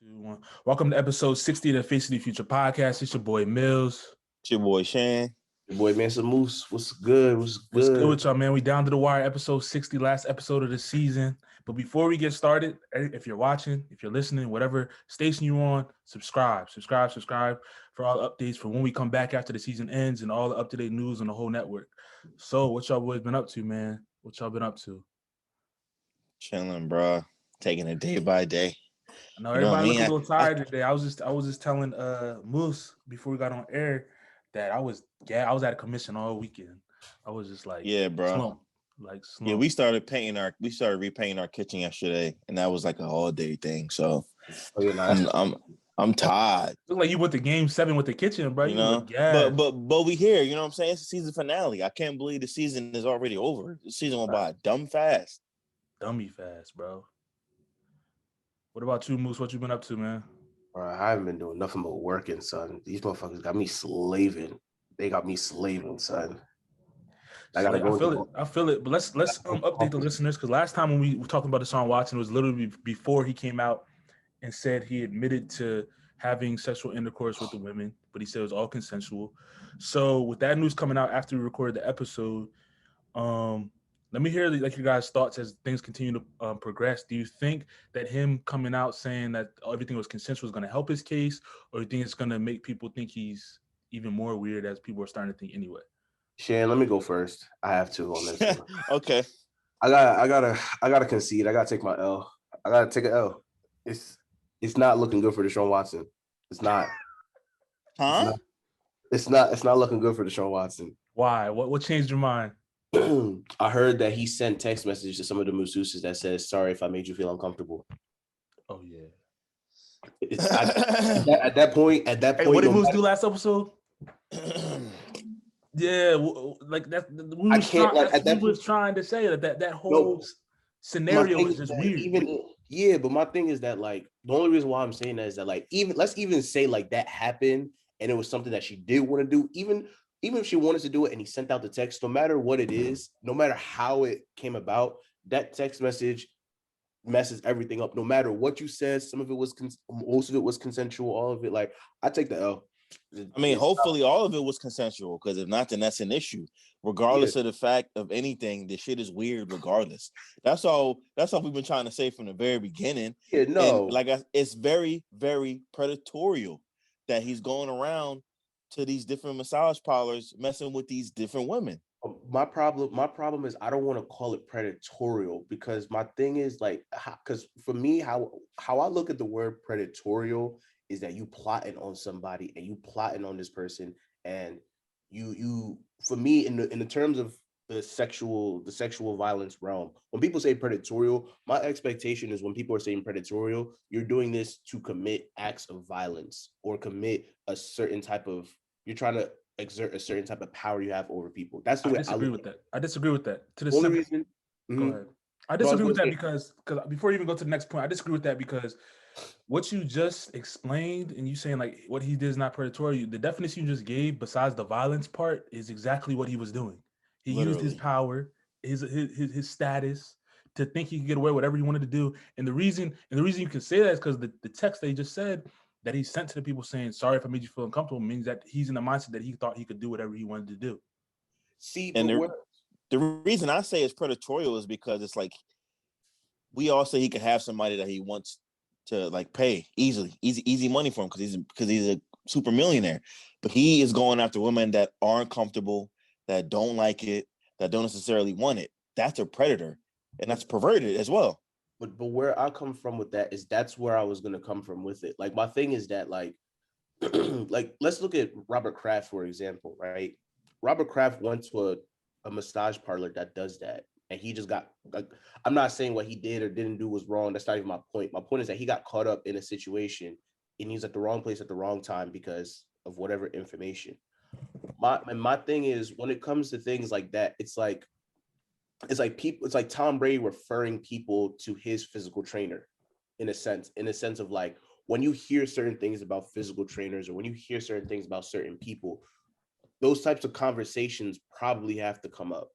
Two, one. Welcome to episode 60 of the Face of the Future podcast. It's your boy Mills. It's your boy Shan. Your boy Mansa Moose. What's good? What's good with y'all, man? We down to the wire, episode 60, last episode of the season. But before we get started, if you're watching, if you're listening, whatever station you're on, subscribe for all the updates for when we come back after the season ends and all the up-to-date news on the whole network. So what y'all boys been up to, man? What y'all been up to? Chilling, bro. Taking it day by day. I know everybody looking a little tired today. I was just telling Moose before we got on air that I was at a commission all weekend. I was just like, yeah, bro. Slump. Yeah, we started repainting our kitchen yesterday, and that was like a all day thing. So I'm tired. Look like you went to game 7 with the kitchen, bro. You know, but we here. You know what I'm saying? It's the season finale. I can't believe the season is already over. The season went by dummy fast, bro. What about you, Moose? What you been up to, man? Bro, I haven't been doing nothing but working, son. These motherfuckers got me slaving. They got me slaving, son. I feel it. But let's update the listeners, because last time when we were talking about Deshaun Watson, it was literally before he came out and said he admitted to having sexual intercourse with the women, but he said it was all consensual. So with that news coming out after we recorded the episode, let me hear your guys' thoughts as things continue to progress. Do you think that him coming out saying that everything was consensual is going to help his case, or do you think it's going to make people think he's even more weird, as people are starting to think anyway? Shan, let me go first. I have to on this one. Okay. I gotta concede. I gotta take my L. I gotta take an L. It's not looking good for Deshaun Watson. It's not. Huh? It's not looking good for Deshaun Watson. Why? What changed your mind? I heard that he sent text messages to some of the masseuses that says, "Sorry if I made you feel uncomfortable." Oh yeah. At that point, hey, what did Moose do last episode? Yeah, like that. We was trying to say that whole scenario is just weird. But my thing is that, like, the only reason why I'm saying that is that, like, let's even say like that happened and it was something that she did want to do, even if she wanted to do it and he sent out the text, no matter what it is, no matter how it came about, that text message messes everything up. No matter what you said, most of it was consensual, all of it. Like, I take the L. I mean, hopefully all of it was consensual, because if not, then that's an issue. Regardless of the fact of anything, this shit is weird regardless. That's all we've been trying to say from the very beginning. Yeah, no. And it's very, very predatorial that he's going around to these different massage parlors messing with these different women. My problem is I don't want to call it predatorial, because my thing is, like, because for me, how I look at the word predatorial is that you plotting on somebody and you plotting on this person, and you for me, in the terms of the sexual violence realm, when people say predatorial, my expectation is when people are saying predatorial, you're doing this to commit acts of violence or commit a certain type of, you're trying to exert a certain type of power you have over people. That's the way I disagree with that. I disagree with that. To the only reason. Go ahead. I disagree with that because before you even go to the next point, I disagree with that because what you just explained and you saying like what he did is not predatory, the definition you just gave besides the violence part is exactly what he was doing. He used his power, his status to think he could get away with whatever he wanted to do. And the reason you can say that is because the text they just said that he sent to the people saying, "Sorry if I made you feel uncomfortable," means that he's in the mindset that he thought he could do whatever he wanted to do. See, and the reason I say it's predatorial is because it's like we all say he could have somebody that he wants to like pay easy money for him because he's a super millionaire, but he is going after women that aren't comfortable, that don't like it, that don't necessarily want it. That's a predator, and that's perverted as well. But where I come from with that is that's where I was gonna come from with it. Like, my thing is that, like, like, let's look at Robert Kraft, for example, right? Robert Kraft went to a massage parlor that does that. And he just got, like, I'm not saying what he did or didn't do was wrong. That's not even my point. My point is that he got caught up in a situation and he's at the wrong place at the wrong time because of whatever information. My thing is, when it comes to things like that, it's like Tom Brady referring people to his physical trainer in a sense of like, when you hear certain things about physical trainers or when you hear certain things about certain people, those types of conversations probably have to come up.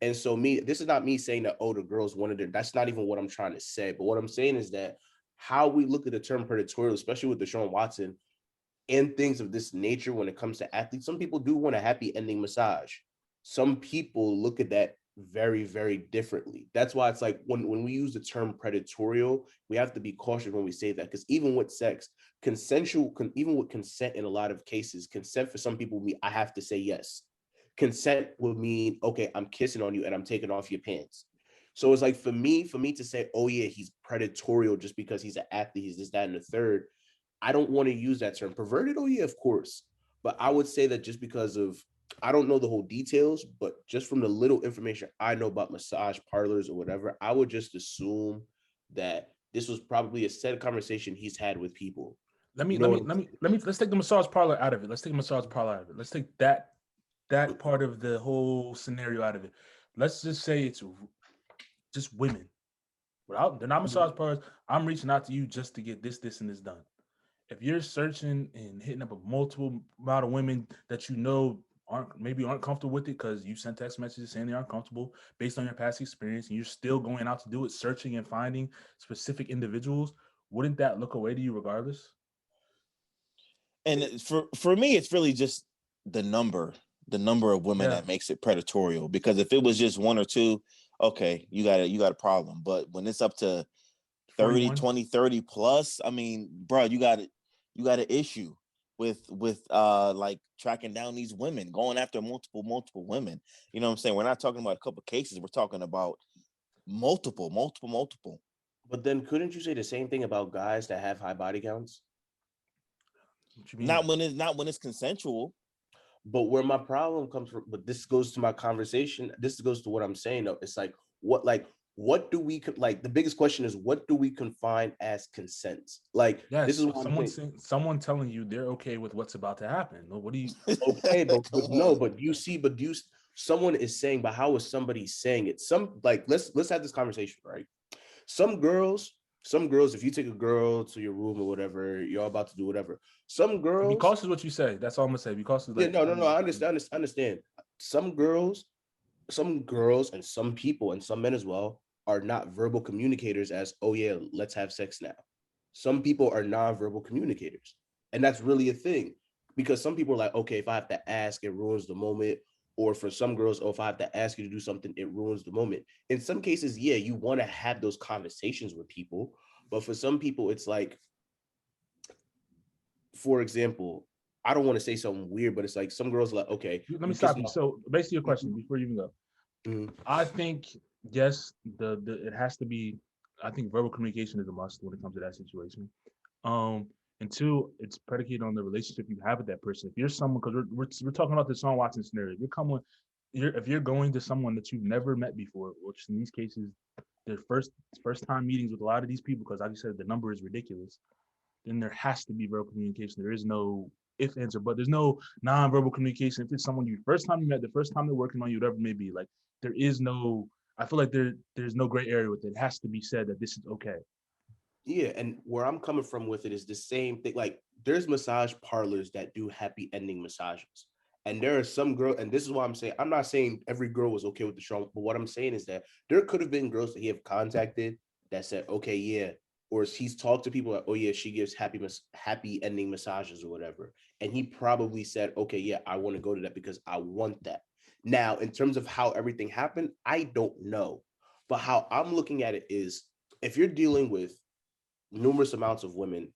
And so this is not me saying that, oh, the girls wanted it. That's not even what I'm trying to say. But what I'm saying is that how we look at the term predatorial, especially with Deshaun Watson and things of this nature when it comes to athletes. Some people do want a happy ending massage. Some people look at that very, very differently. That's why it's like when we use the term predatorial, we have to be cautious when we say that, because even with sex, even with consent in a lot of cases, consent for some people mean I have to say yes. Consent will mean, okay, I'm kissing on you and I'm taking off your pants. So it's like for me to say, oh yeah, he's predatorial just because he's an athlete, he's this, that, and the third. I don't want to use that term. Perverted, oh yeah, of course. But I would say that just because of, I don't know the whole details, but just from the little information I know about massage parlors or whatever, I would just assume that this was probably a set conversation he's had with people. Let's take the massage parlor out of it. Let's take massage parlor out of it. Let's take that part of the whole scenario out of it. Let's just say it's just women. They're not massage parlors. I'm reaching out to you just to get this, and this done. If you're searching and hitting up a multiple amount of women that you know aren't comfortable with it because you sent text messages saying they aren't comfortable based on your past experience, and you're still going out to do it, searching and finding specific individuals, wouldn't that look away to you regardless? And for me, it's really just the number of women that makes it predatorial. Because if it was just one or two, okay, you got a problem. But when it's up to 30, 20, 30 plus, I mean, bro, you got an issue with like tracking down these women, going after multiple women. You know what I'm saying? We're not talking about a couple cases. We're talking about multiple. But then couldn't you say the same thing about guys that have high body counts? Not when it's consensual. But where my problem comes from, but this goes to my conversation. This goes to what I'm saying though. It's like what do we like? The biggest question is, what do we confine as consent? Like, yes, this is what someone telling you they're okay with what's about to happen. What do you? Okay, but someone is saying, but how is somebody saying it? Let's have this conversation, right? Some girls, if you take a girl to your room or whatever, you're about to do whatever. Some girls, because of what you say, that's all I'm gonna say. Because of no, I understand. Some girls, and some people, and some men as well, are not verbal communicators as, oh yeah, let's have sex now. Some people are non-verbal communicators, and that's really a thing, because some people are like, okay, if I have to ask, it ruins the moment. Or for some girls, oh, if I have to ask you to do something, it ruins the moment. In some cases, yeah, you want to have those conversations with people, but for some people, it's like, for example, I don't want to say something weird, but it's like some girls are like, okay, let me stop you. So basically your question before you even go. I think yes, it has to be. I think verbal communication is a must when it comes to that situation. And two, it's predicated on the relationship you have with that person. If you're someone, because we're talking about the Deshaun Watson scenario, if you're going to someone that you've never met before, which in these cases, their first time meetings with a lot of these people, because like you said, the number is ridiculous, then there has to be verbal communication. There is no if, answer, but there's no non-verbal communication. If it's someone you first time you met, the first time they're working on you, whatever it may be, like there is no. I feel like there's no gray area with it. It has to be said that this is okay. Yeah, and where I'm coming from with it is the same thing. Like, there's massage parlors that do happy ending massages. And there are some girls, and this is why I'm not saying every girl was okay with the show, but what I'm saying is that there could have been girls that he have contacted that said, okay, yeah, or he's talked to people like, oh yeah, she gives happy ending massages or whatever. And he probably said, okay, yeah, I want to go to that because I want that. Now, in terms of how everything happened, I don't know. But how I'm looking at it is, if you're dealing with numerous amounts of women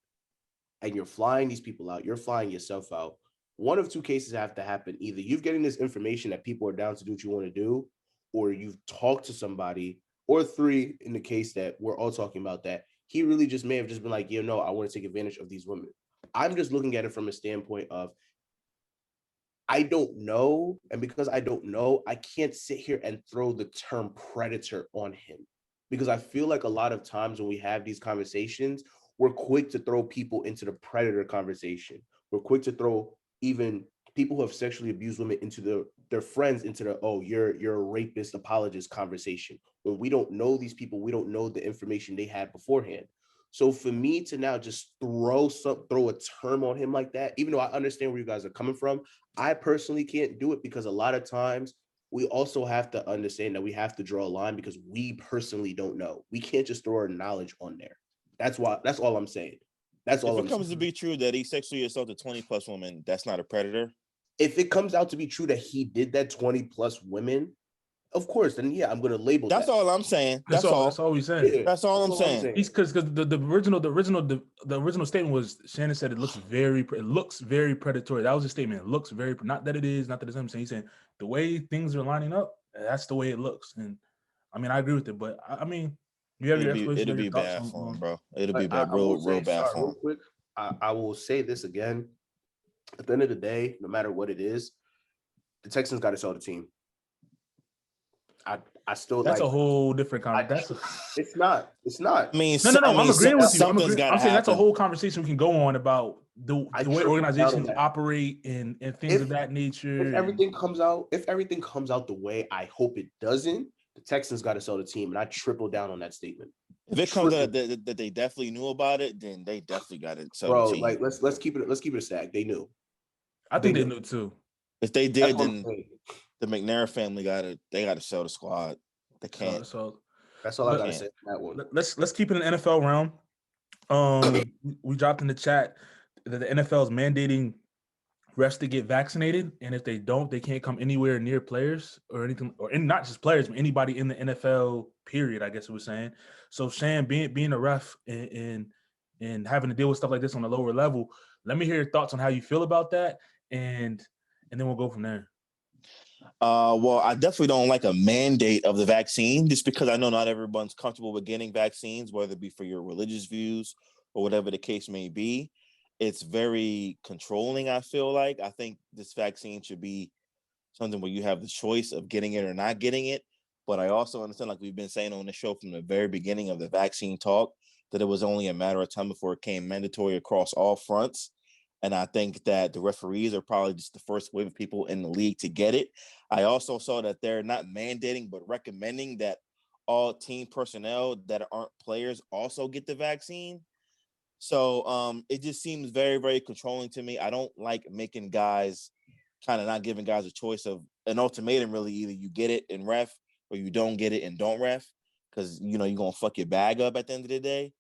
and you're flying these people out, you're flying yourself out, one of two cases have to happen. Either you're getting this information that people are down to do what you want to do, or you've talked to somebody, or three, in the case that we're all talking about, that he really just may have just been like, you know, I want to take advantage of these women. I'm just looking at it from a standpoint of, I don't know. And because I don't know, I can't sit here and throw the term predator on him, because I feel like a lot of times when we have these conversations, we're quick to throw people into the predator conversation. We're quick to throw even people who have sexually abused women into their friends into the, oh, you're a rapist apologist conversation. When we don't know these people, we don't know the information they had beforehand. So for me to now just throw a term on him like that, even though I understand where you guys are coming from, I personally can't do it, because a lot of times we also have to understand that we have to draw a line, because we personally don't know. We can't just throw our knowledge on there. That's all I'm saying. That's all. If it comes to be true that he sexually assaulted 20+ women, that's not a predator. If it comes out to be true that he did that 20+ women, of course, then yeah, I'm gonna label that's that. all I'm saying. That's all. That's all we saying. Yeah, that's all I'm saying. He's because the original statement was Shannon said it looks very predatory. That was his statement. It looks very, not that it is, not that it's him saying. He's saying the way things are lining up, that's the way it looks. And I mean, I agree with it, but I mean, you have your explanation. It'll be bad for him, bro. It'll be bad, real bad for him. Real quick, I will say this again. At the end of the day, no matter what it is, the Texans got to sell the team. I still that's a whole different conversation. It's not. I mean, no. I'm agreeing with you. I'm saying that's a whole conversation we can go on about the way organizations operate and things of that nature. If everything comes out the way I hope it doesn't, the Texans got to sell the team, and I triple down on that statement. If it comes out that they definitely knew about it, then they definitely got to sell the team. Like let's keep it a stack. They knew. I think they knew too. If they did, then the McNair family got to sell the squad. They can't. So that's all I gotta say on that one. Let's keep it in the NFL realm. We dropped in the chat that the NFL is mandating refs to get vaccinated, and if they don't, they can't come anywhere near players or anything, not just players, but anybody in the NFL. Period. I guess it was saying. So Shan, being a ref and having to deal with stuff like this on a lower level, let me hear your thoughts on how you feel about that, and then we'll go from there. Well, I definitely don't like a mandate of the vaccine, just because I know not everyone's comfortable with getting vaccines, whether it be for your religious views or whatever the case may be. It's very controlling, I feel like. I think this vaccine should be something where you have the choice of getting it or not getting it. But I also understand, like we've been saying on the show from the very beginning of the vaccine talk, that it was only a matter of time before it came mandatory across all fronts. And I think that the referees are probably just the first wave of people in the league to get it. I also saw that they're not mandating, but recommending that all team personnel that aren't players also get the vaccine. So it just seems very, very controlling to me. I don't like making guys, kind of not giving guys a choice of an ultimatum, really. Either you get it and ref, or you don't get it and don't ref, because, you know, you're going to fuck your bag up at the end of the day.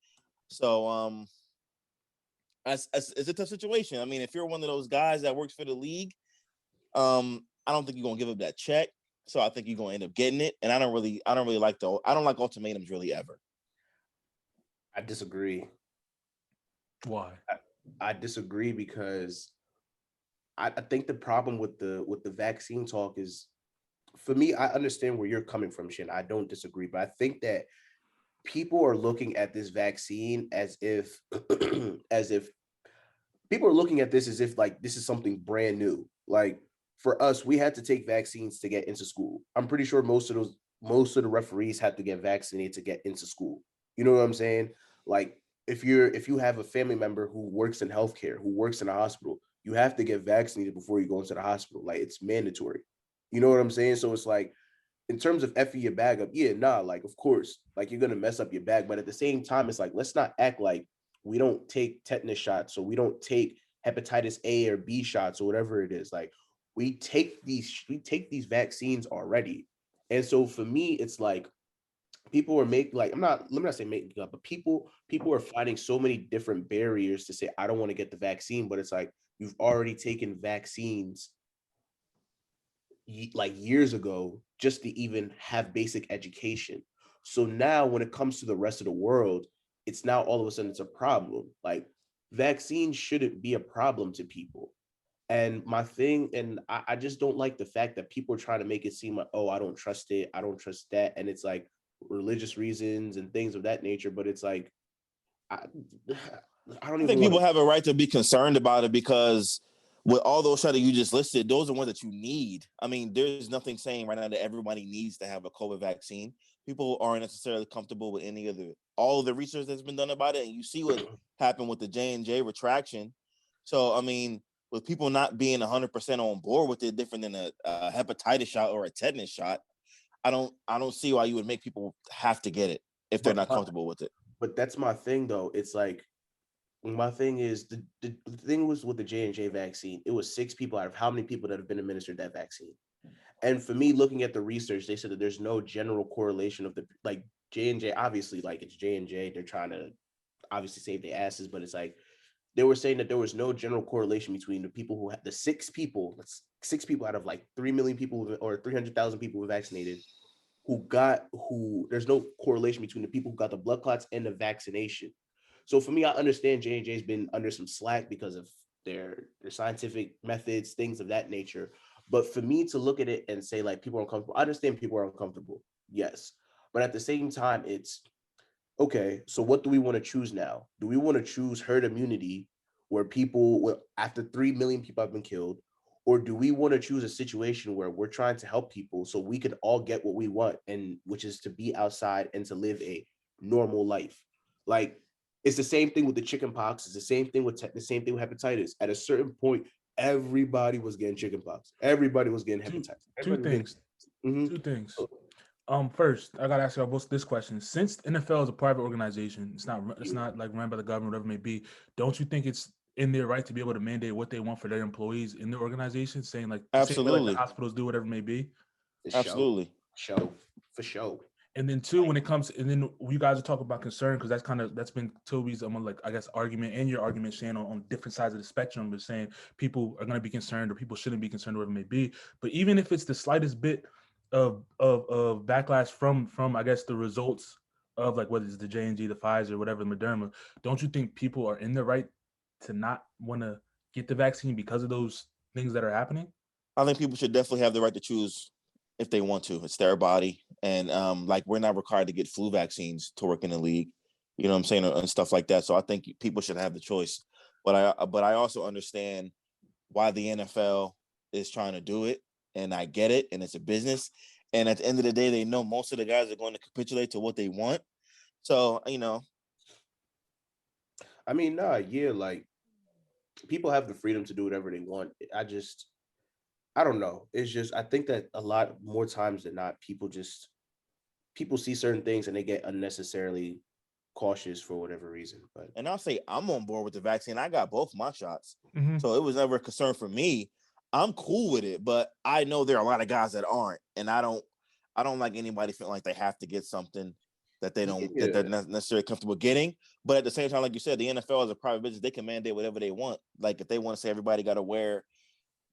So it's a tough situation. I mean, if you're one of those guys that works for the league, I don't think you're going to give up that check. So I think you're going to end up getting it. And I don't like ultimatums really ever. I disagree. Why? I disagree because I think the problem with the vaccine talk is, for me, I understand where you're coming from, Shan. I don't disagree, but I think that people are looking at this vaccine as if people are looking at this as if like this is something brand new. Like for us, we had to take vaccines to get into school. I'm pretty sure most of the referees had to get vaccinated to get into school. You know what I'm saying? Like if you have a family member who works in healthcare, who works in a hospital, you have to get vaccinated before you go into the hospital. Like it's mandatory. You know what I'm saying? So it's like, in terms of effing your bag up, like of course, like you're gonna mess up your bag, but at the same time, it's like, let's not act like we don't take tetanus shots, or we don't take hepatitis A or B shots, or whatever it is. Like we take these vaccines already. And so for me, it's like people are making, like, let me not say making up, but people are finding so many different barriers to say, I don't want to get the vaccine, but it's like, you've already taken vaccines like years ago just to even have basic education. So now when it comes to the rest of the world, it's now all of a sudden it's a problem. Like vaccines shouldn't be a problem to people. And my thing, and I just don't like the fact that people are trying to make it seem like, oh, I don't trust it, I don't trust that. And it's like religious reasons and things of that nature. But it's like, I think people have a right to be concerned about it, because with all those shots that you just listed, those are ones that you need. I mean, there's nothing saying right now that everybody needs to have a COVID vaccine. People aren't necessarily comfortable with all of the research that's been done about it. And you see what happened with the J&J retraction. So, I mean, with people not being 100% on board with it, different than a hepatitis shot or a tetanus shot, I don't see why you would make people have to get it if they're not comfortable with it. But that's my thing, though. It's like, my thing is the thing was with the J&J vaccine, it was 6 people out of how many people that have been administered that vaccine. And for me, looking at the research, they said that there's no general correlation of the, like, J&J, obviously, like, it's J&J, they're trying to, obviously saved their asses, but it's like they were saying that there was no general correlation between the people who had the six people out of like 3 million people or 300,000 people who were vaccinated there's no correlation between the people who got the blood clots and the vaccination. So for me, I understand J&J's been under some slack because of their scientific methods, things of that nature. But for me to look at it and say like people are uncomfortable, I understand people are uncomfortable. Yes. But at the same time, it's okay. So what do we want to choose now? Do we want to choose herd immunity where after 3 million people have been killed? Or do we want to choose a situation where we're trying to help people so we can all get what we want, and which is to be outside and to live a normal life? Like, it's the same thing with the chicken pox. It's the same thing with hepatitis. At a certain point, everybody was getting chicken pox. Everybody was getting hepatitis. Two things. Two things. First, I gotta ask you both this question. Since the NFL is a private organization, it's not like run by the government, whatever it may be. Don't you think it's in their right to be able to mandate what they want for their employees in their organization, saying like absolutely, like the hospitals do, whatever it may be? Absolutely, for sure. And then two, when it comes, and then you guys are talking about concern, because that's been Toby's like I guess argument and your argument, Shan, on different sides of the spectrum, but saying people are going to be concerned or people shouldn't be concerned, whatever it may be. But even if it's the slightest bit of backlash from I guess the results of like whether it's the J&J, the Pfizer, whatever, the Moderna, don't you think people are in the right to not want to get the vaccine because of those things that are happening? I think people should definitely have the right to choose if they want to. It's their body. And like we're not required to get flu vaccines to work in the league, you know what I'm saying, and stuff like that. So I think people should have the choice. But I also understand why the NFL is trying to do it, and I get it, and it's a business. And at the end of the day, they know most of the guys are going to capitulate to what they want. So, you know. I mean, like people have the freedom to do whatever they want. I don't know. It's just, I think that a lot more times than not, people see certain things and they get unnecessarily cautious for whatever reason. But and I'll say I'm on board with the vaccine. I got both my shots. Mm-hmm. So it was never a concern for me. I'm cool with it, but I know there are a lot of guys that aren't. And I don't like anybody feeling like they have to get something that they don't that they're not necessarily comfortable getting. But at the same time, like you said, the NFL is a private business. They can mandate whatever they want. Like if they want to say everybody got to wear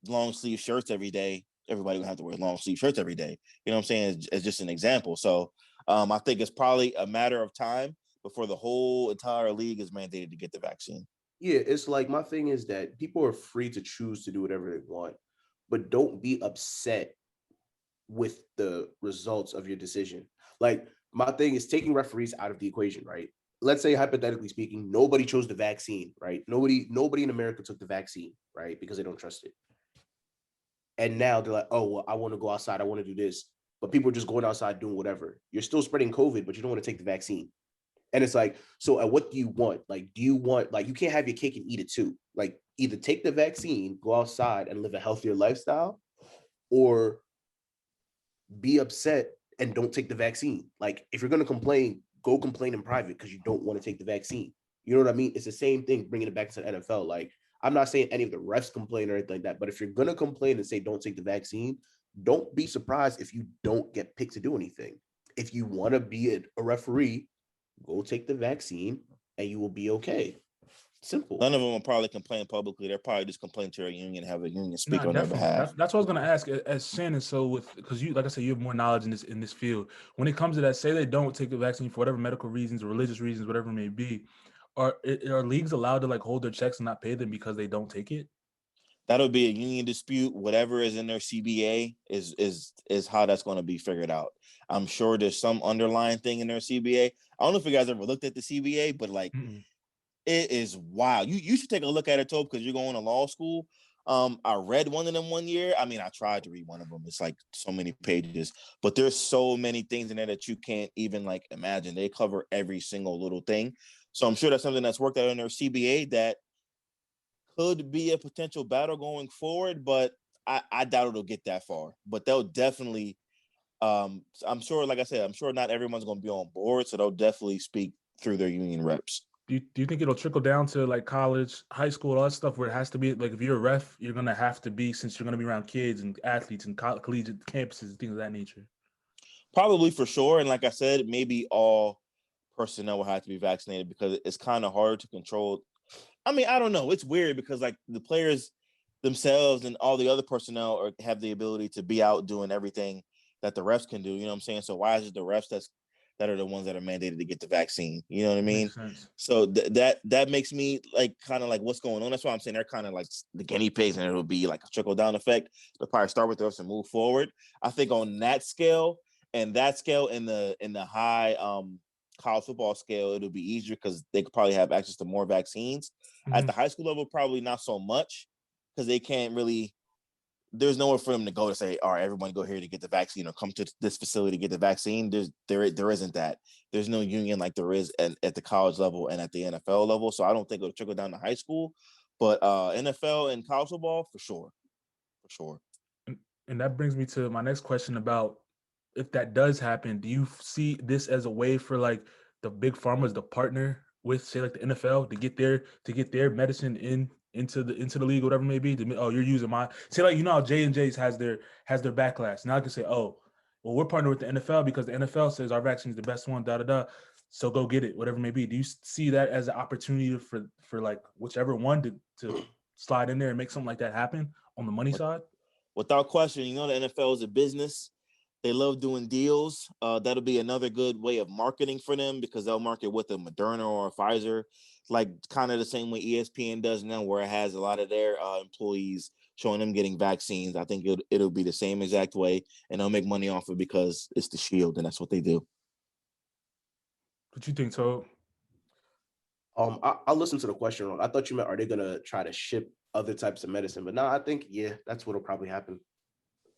long sleeve shirts every day, everybody gonna have to wear long sleeve shirts every day. You know what I'm saying? It's just an example. So I think it's probably a matter of time before the whole entire league is mandated to get the vaccine. Yeah, it's like my thing is that people are free to choose to do whatever they want, but don't be upset with the results of your decision. Like my thing is taking referees out of the equation, right? Let's say hypothetically speaking, nobody chose the vaccine, right? Nobody in America took the vaccine, right? Because they don't trust it. And now they're like, oh, well, I want to go outside. I want to do this. But people are just going outside doing whatever. You're still spreading COVID, but you don't want to take the vaccine. And it's like, so what do you want? Like, do you want, like, you can't have your cake and eat it too. Like, either take the vaccine, go outside and live a healthier lifestyle, or be upset and don't take the vaccine. Like, if you're going to complain, go complain in private because you don't want to take the vaccine. You know what I mean? It's the same thing, bringing it back to the NFL. Like, I'm not saying any of the refs complain or anything like that, but if you're going to complain and say don't take the vaccine, don't be surprised if you don't get picked to do anything. If you want to be a referee, go take the vaccine and you will be okay. Simple. None of them will probably complain publicly. They're probably just complain to a union, have a union speak on their behalf. That's what I was going to ask as Shannon. So because you, like I said, you have more knowledge in this field. When it comes to that, say they don't take the vaccine for whatever medical reasons or religious reasons, whatever it may be, are leagues allowed to like hold their checks and not pay them because they don't take it? That'll be a union dispute. Whatever is in their CBA is how that's going to be figured out. I'm sure there's some underlying thing in their CBA. I don't know if you guys ever looked at the CBA, but like it is wild. You should take a look at it, Tobe, because you're going to law school. I read one of them one year. I mean, I tried to read one of them. It's like so many pages, but there's so many things in there that you can't even like imagine. They cover every single little thing. So I'm sure that's something that's worked out in their CBA that could be a potential battle going forward, but I doubt it'll get that far. But they'll definitely, I'm sure, like I said, I'm sure not everyone's going to be on board, so they'll definitely speak through their union reps. Do you think it'll trickle down to like college, high school, all that stuff where it has to be like if you're a ref, you're going to have to be, since you're going to be around kids and athletes and collegiate campuses and things of that nature? Probably for sure. And like I said, maybe all personnel will have to be vaccinated because it's kind of hard to control. I mean, I don't know. It's weird because like the players themselves and all the other personnel have the ability to be out doing everything that the refs can do. You know what I'm saying? So why is it the refs that are the ones that are mandated to get the vaccine? You know what I mean? Makes sense. So that makes me like kind of like what's going on. That's why I'm saying they're kind of like the guinea pigs, and it'll be like a trickle down effect. They'll probably start with us and move forward. I think on that scale and that scale in the high college football scale, it'll be easier because they could probably have access to more vaccines. Mm-hmm. At the high school level, probably not so much because they can't really. There's nowhere for them to go to say, all right, everyone go here to get the vaccine or come to this facility to get the vaccine. There isn't that. There's no union like there is at the college level and at the NFL level. So I don't think it'll trickle down to high school, but NFL and college football for sure. And that brings me to my next question about if that does happen, do you see this as a way for like the big pharmas to partner with, say, like the NFL to get their medicine into the league, whatever it may be? You're using my, say, like, you know how J&J's has their backlash. Now I can say, oh, well, we're partnering with the NFL because the NFL says our vaccine is the best one, so go get it, whatever it may be. Do you see that as an opportunity for like whichever one to slide in there and make something like that happen on the money side? Without question, you know the NFL is a business. They love doing deals. That'll be another good way of marketing for them because they'll market with a Moderna or a Pfizer, like kind of the same way ESPN does now, where it has a lot of their employees showing them getting vaccines. I think it'll be the same exact way, and they'll make money off it because it's the shield, and that's what they do. What you think, Toad? I'll listen to the question wrong. I thought you meant, are they gonna try to ship other types of medicine? But no, I think that's what'll probably happen.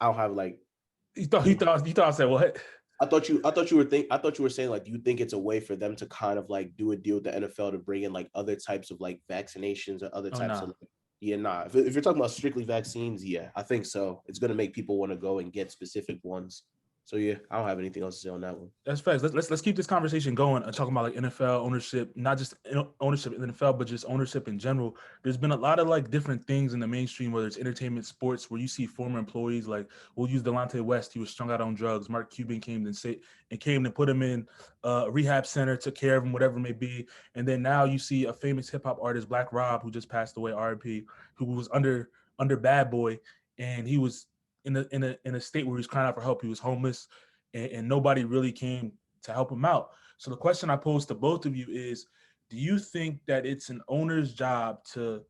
I don't have like. You thought I said what? I thought you were saying like, do you think it's a way for them to kind of like do a deal with the NFL to bring in like other types of like vaccinations or other types of like, If you're talking about strictly vaccines, I think so. It's gonna make people want to go and get specific ones. So I don't have anything else to say on that one. That's facts. Let's keep this conversation going. Talking about like NFL ownership, not just ownership in the NFL, but just ownership in general. There's been a lot of like different things in the mainstream, whether it's entertainment, sports, where you see former employees like we'll use Delonte West. He was strung out on drugs. Mark Cuban came and put him in a rehab center, took care of him, whatever it may be. And then now you see a famous hip hop artist, Black Raww, who just passed away, R.I.P., who was under Bad Boy, and he was in a state where he was crying out for help. He was homeless. And nobody really came to help him out. So the question I pose to both of you is, do you think that it's an owner's job to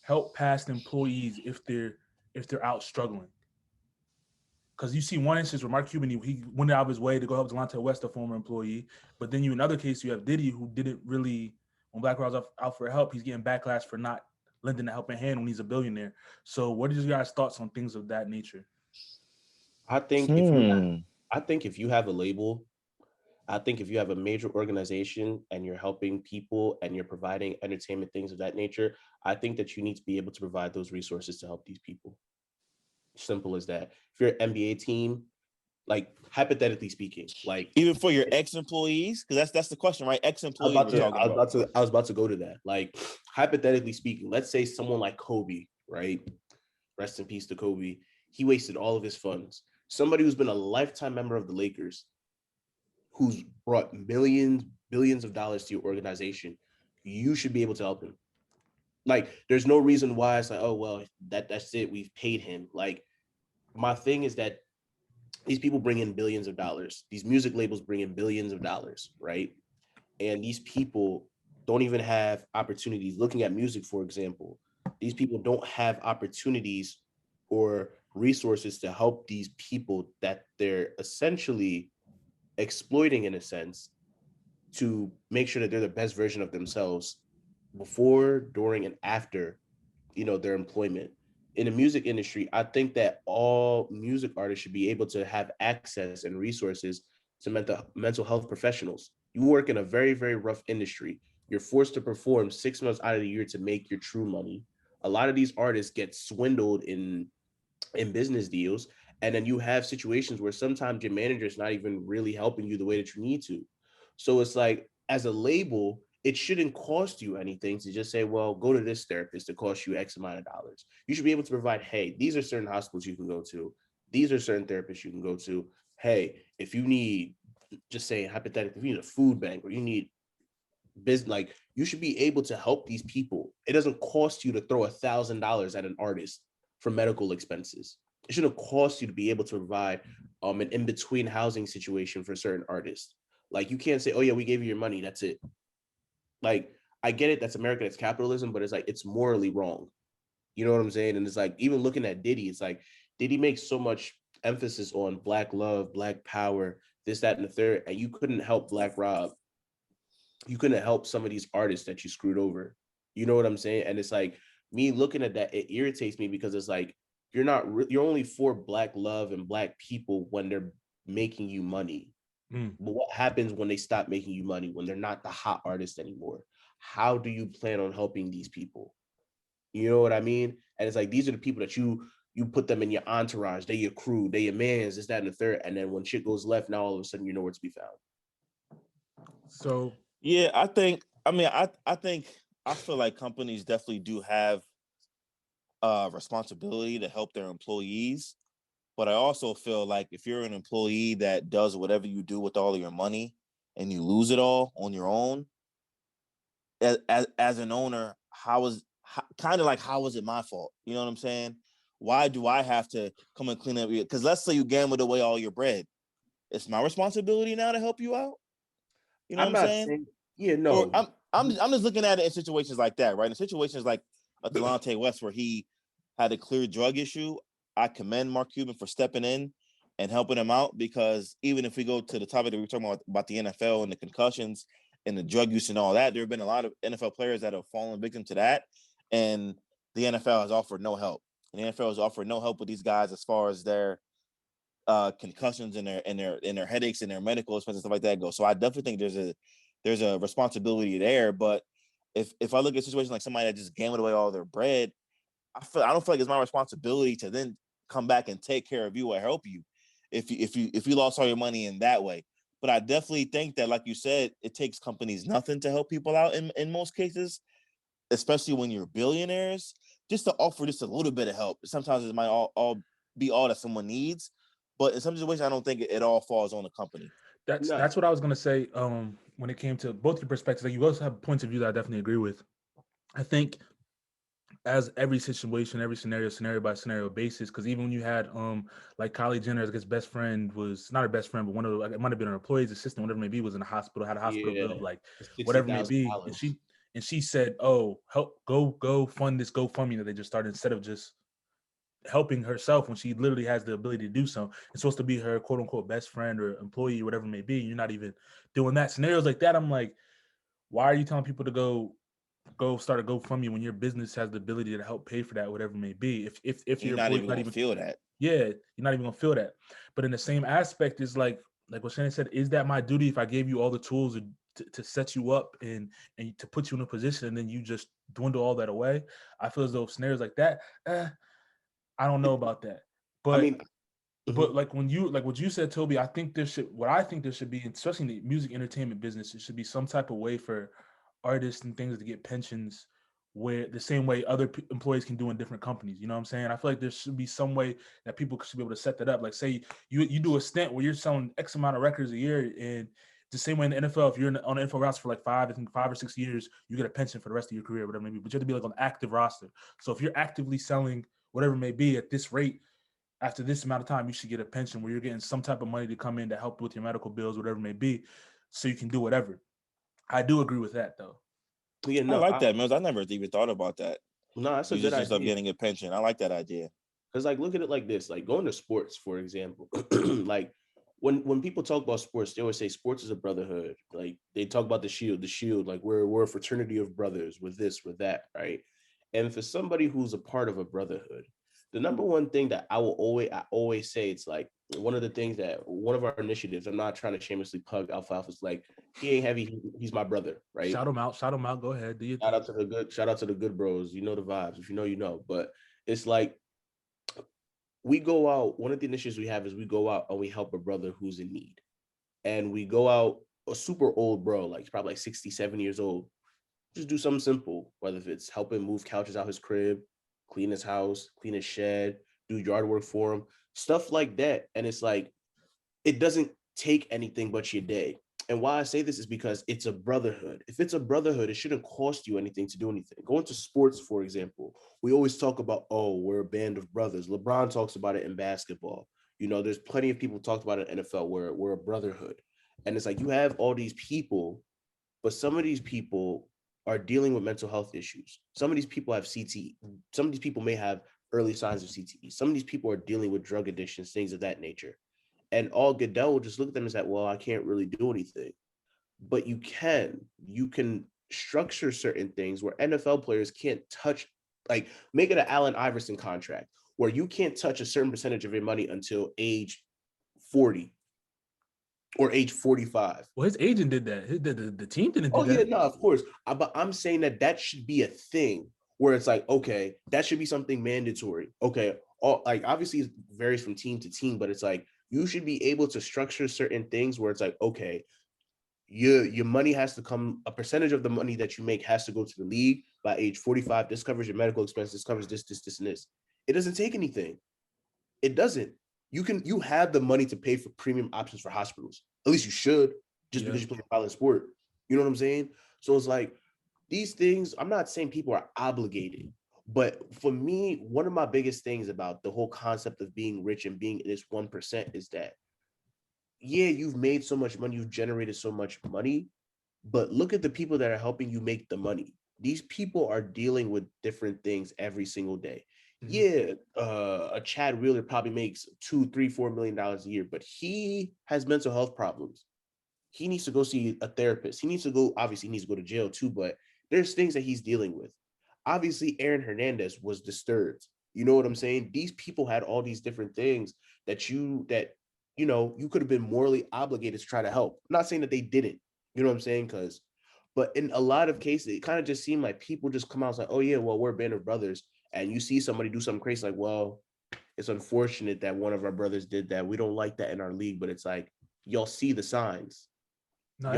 help past employees if they're out struggling? Because you see one instance where Mark Cuban, he went out of his way to go help Delonte West, a former employee. But then in another case, you have Diddy, who didn't really, when Black Raw's out for help, he's getting backlash for not lending a helping hand when he's a billionaire. So what are your guys' thoughts on things of that nature? I think if you have a label, I think if you have a major organization and you're helping people and you're providing entertainment, things of that nature, I think that you need to be able to provide those resources to help these people. Simple as that. If you're an NBA team, like hypothetically speaking, like even for your ex-employees, because that's the question, right? Ex-employees. I was about to go to that. Like hypothetically speaking, let's say someone like Kobe, right? Rest in peace to Kobe. He wasted all of his funds. Somebody who's been a lifetime member of the Lakers, who's brought billions of dollars to your organization, you should be able to help him. Like, there's no reason why it's like, oh, well, that's it. We've paid him. Like, my thing is that these people bring in billions of dollars. These music labels bring in billions of dollars, right? And these people don't even have opportunities. Looking at music, for example, these people don't have opportunities or resources to help these people that they're essentially exploiting, in a sense, to make sure that they're the best version of themselves before, during, and after, their employment. In the music industry, I think that all music artists should be able to have access and resources to mental health professionals. You work in a very, very rough industry. You're forced to perform 6 months out of the year to make your true money. A lot of these artists get swindled in business deals. And then you have situations where sometimes your manager is not even really helping you the way that you need to. So it's like, as a label, it shouldn't cost you anything to just say, well, go to this therapist to cost you X amount of dollars. You should be able to provide, hey, these are certain hospitals you can go to. These are certain therapists you can go to. Hey, if you need just saying hypothetically, if you need a food bank or you need business, like you should be able to help these people. It doesn't cost you to throw $1,000 at an artist for medical expenses. It shouldn't cost you to be able to provide an in-between housing situation for certain artists. Like you can't say, oh yeah, we gave you your money, that's it. Like I get it, that's America, that's capitalism, but it's like it's morally wrong. You know what I'm saying? And it's like even looking at Diddy, it's like Diddy makes so much emphasis on Black love, Black power, this, that, and the third, and you couldn't help Black Rob. You couldn't help some of these artists that you screwed over. You know what I'm saying? And it's like me looking at that, it irritates me because it's like you're only for Black love and Black people when they're making you money. But what happens when they stop making you money, when they're not the hot artist anymore? How do you plan on helping these people? You know what I mean? And it's like these are the people that you put them in your entourage, they your crew, they your mans, this, that, and the third. And then when shit goes left, now all of a sudden you know where to be found. So yeah, I think I feel like companies definitely do have responsibility to help their employees. But I also feel like if you're an employee that does whatever you do with all of your money and you lose it all on your own, as an owner, how is it my fault? You know what I'm saying? Why do I have to come and clean up? Because let's say you gambled away all your bread. It's my responsibility now to help you out. You know what I'm saying? Yeah, no. Or I'm just looking at it in situations like that, right? In situations like a Delonte West where he had a clear drug issue, I commend Mark Cuban for stepping in and helping him out, because even if we go to the topic that we were talking about the NFL and the concussions and the drug use and all that, there have been a lot of NFL players that have fallen victim to that, and the NFL has offered no help. And the NFL has offered no help with these guys as far as their concussions and their headaches and their medical expenses, stuff like that go. So I definitely think there's a responsibility there. But if I look at a situation like somebody that just gambled away all their bread, I don't feel like it's my responsibility to then come back and take care of you or help you if you lost all your money in that way. But I definitely think that, like you said, it takes companies nothing to help people out in most cases, especially when you're billionaires, just to offer just a little bit of help. Sometimes it might all be all that someone needs, but in some situations, I don't think it all falls on the company. That's what I was gonna say. When it came to both your perspectives, like you also have points of view that I definitely agree with. I think as every situation, every scenario by scenario basis, because even when you had like Kylie Jenner, I guess best friend was not her best friend, but one of the, it might have been her employee's assistant, whatever it may be, was in a hospital, had a hospital bill of like whatever it may be, and she said, "Oh, help, go fund this GoFundMe that they just started," instead of just helping herself when she literally has the ability to do so. It's supposed to be her quote unquote best friend or employee or whatever it may be. You're not even doing that. Scenarios like that, I'm like, why are you telling people to go start a GoFundMe when your business has the ability to help pay for that, whatever it may be? If you're not even gonna feel that, yeah, you're not even gonna feel that. But in the same aspect, is like what Shannon said, is that my duty if I gave you all the tools to set you up and to put you in a position and then you just dwindle all that away? I feel as though scenarios like that, I don't know about that. But I mean, but like what you said, Toby, I think there should be, especially in the music entertainment business, it should be some type of way for artists and things to get pensions where the same way other employees can do in different companies. You know what I'm saying? I feel like there should be some way that people should be able to set that up. Like say you do a stint where you're selling X amount of records a year, and the same way in the NFL, if you're on the NFL roster for like 5 or 6 years, you get a pension for the rest of your career, whatever it may be. But you have to be like on active roster. So if you're actively selling whatever it may be at this rate, after this amount of time, you should get a pension where you're getting some type of money to come in to help with your medical bills, whatever it may be, so you can do whatever. I do agree with that, though. Yeah, no, I like that, Mills. I never even thought about that. No, that's a good idea. Of getting a pension. I like that idea. Because like look at it like this, like going to sports, for example, like when people talk about sports, they always say sports is a brotherhood. Like they talk about the shield, like we're a fraternity of brothers with this, with that, right? And for somebody who's a part of a brotherhood, the number one thing that I always say, it's like one of the things that one of our initiatives, I'm not trying to shamelessly plug Alfalfa's, like he ain't heavy, he's my brother, right? Shout him out. Go ahead. Shout out to the good bros. You know the vibes. If you know, you know. But it's like we go out. One of the initiatives we have is we go out and we help a brother who's in need. And we go out, a super old bro, like he's probably like 67 years old. Just do something simple, whether if it's helping move couches out his crib, clean his house, clean his shed, do yard work for him, stuff like that. And it's like, it doesn't take anything but your day. And why I say this is because it's a brotherhood. If it's a brotherhood, it shouldn't cost you anything to do anything. Going to sports, for example, we always talk about, oh, we're a band of brothers. LeBron talks about it in basketball. You know, there's plenty of people talked about it in NFL where we're a brotherhood. And it's like you have all these people, but some of these people are dealing with mental health issues. Some of these people have CTE. Some of these people may have early signs of CTE. Some of these people are dealing with drug addictions, things of that nature. And all Goodell will just look at them and say, well, I can't really do anything. But you can structure certain things where NFL players can't touch, like make it an Allen Iverson contract where you can't touch a certain percentage of your money until age 40 or age 45. Well, his agent did that. The team didn't do that. Oh, yeah, no, of course. But I'm saying that should be a thing where it's like, okay, that should be something mandatory. Okay, like obviously it varies from team to team, but it's like you should be able to structure certain things where it's like, okay, your money has to come, a percentage of the money that you make has to go to the league by age 45. This covers your medical expenses, this covers this, and this. It doesn't take anything. It doesn't. You have the money to pay for premium options for hospitals. At least you should, just because you play a violent sport. You know what I'm saying? So it's like these things, I'm not saying people are obligated, but for me, one of my biggest things about the whole concept of being rich and being this 1% is that, yeah, you've made so much money, you've generated so much money, but look at the people that are helping you make the money. These people are dealing with different things every single day. Yeah, a Chad Wheeler probably makes $2, $3, $4 million a year, but he has mental health problems. He needs to go see a therapist. Obviously he needs to go to jail too, but there's things that he's dealing with. Obviously, Aaron Hernandez was disturbed. You know what I'm saying? These people had all these different things that you could have been morally obligated to try to help. I'm not saying that they didn't, you know what I'm saying? But in a lot of cases, it kind of just seemed like people just come out and say, oh yeah, well, we're a band of brothers. And you see somebody do something crazy, like, well, it's unfortunate that one of our brothers did that. We don't like that in our league, but it's like, y'all see the signs. No,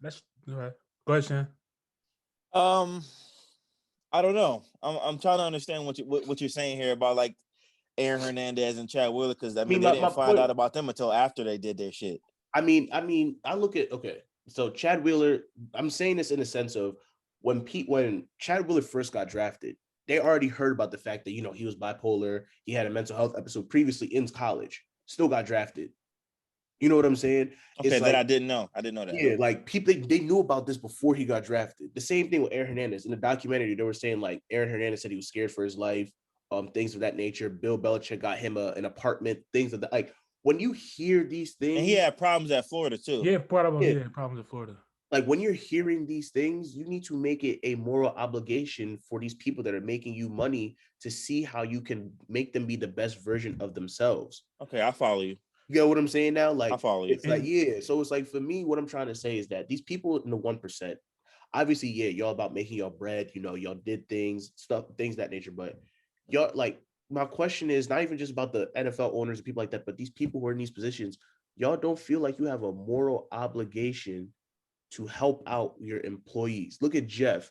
that's all right. Go ahead, Shan. I don't know. I'm trying to understand what you're saying here about like Aaron Hernandez and Chad Wheeler, because they didn't find out about them until after they did their shit. I mean, I look at, okay, so Chad Wheeler, I'm saying this in the sense of when Chad Wheeler first got drafted, they already heard about the fact that, he was bipolar. He had a mental health episode previously in college, still got drafted. You know what I'm saying? Okay, that I didn't know. I didn't know that. Yeah, like people, they knew about this before he got drafted. The same thing with Aaron Hernandez. In the documentary, they were saying like Aaron Hernandez said he was scared for his life, things of that nature. Bill Belichick got him an apartment, things of that. Like when you hear these things, and he had problems at Florida too. Yeah, problems at Florida. Like when you're hearing these things, you need to make it a moral obligation for these people that are making you money to see how you can make them be the best version of themselves. Okay, I follow you. You know what I'm saying now? Like, I follow you. It's like, yeah. So it's like, for me, what I'm trying to say is that these people in the 1%, obviously, yeah, y'all about making your bread, y'all did things of that nature. But y'all, like, my question is not even just about the NFL owners and people like that, but these people who are in these positions, y'all don't feel like you have a moral obligation to help out your employees. Look at Jeff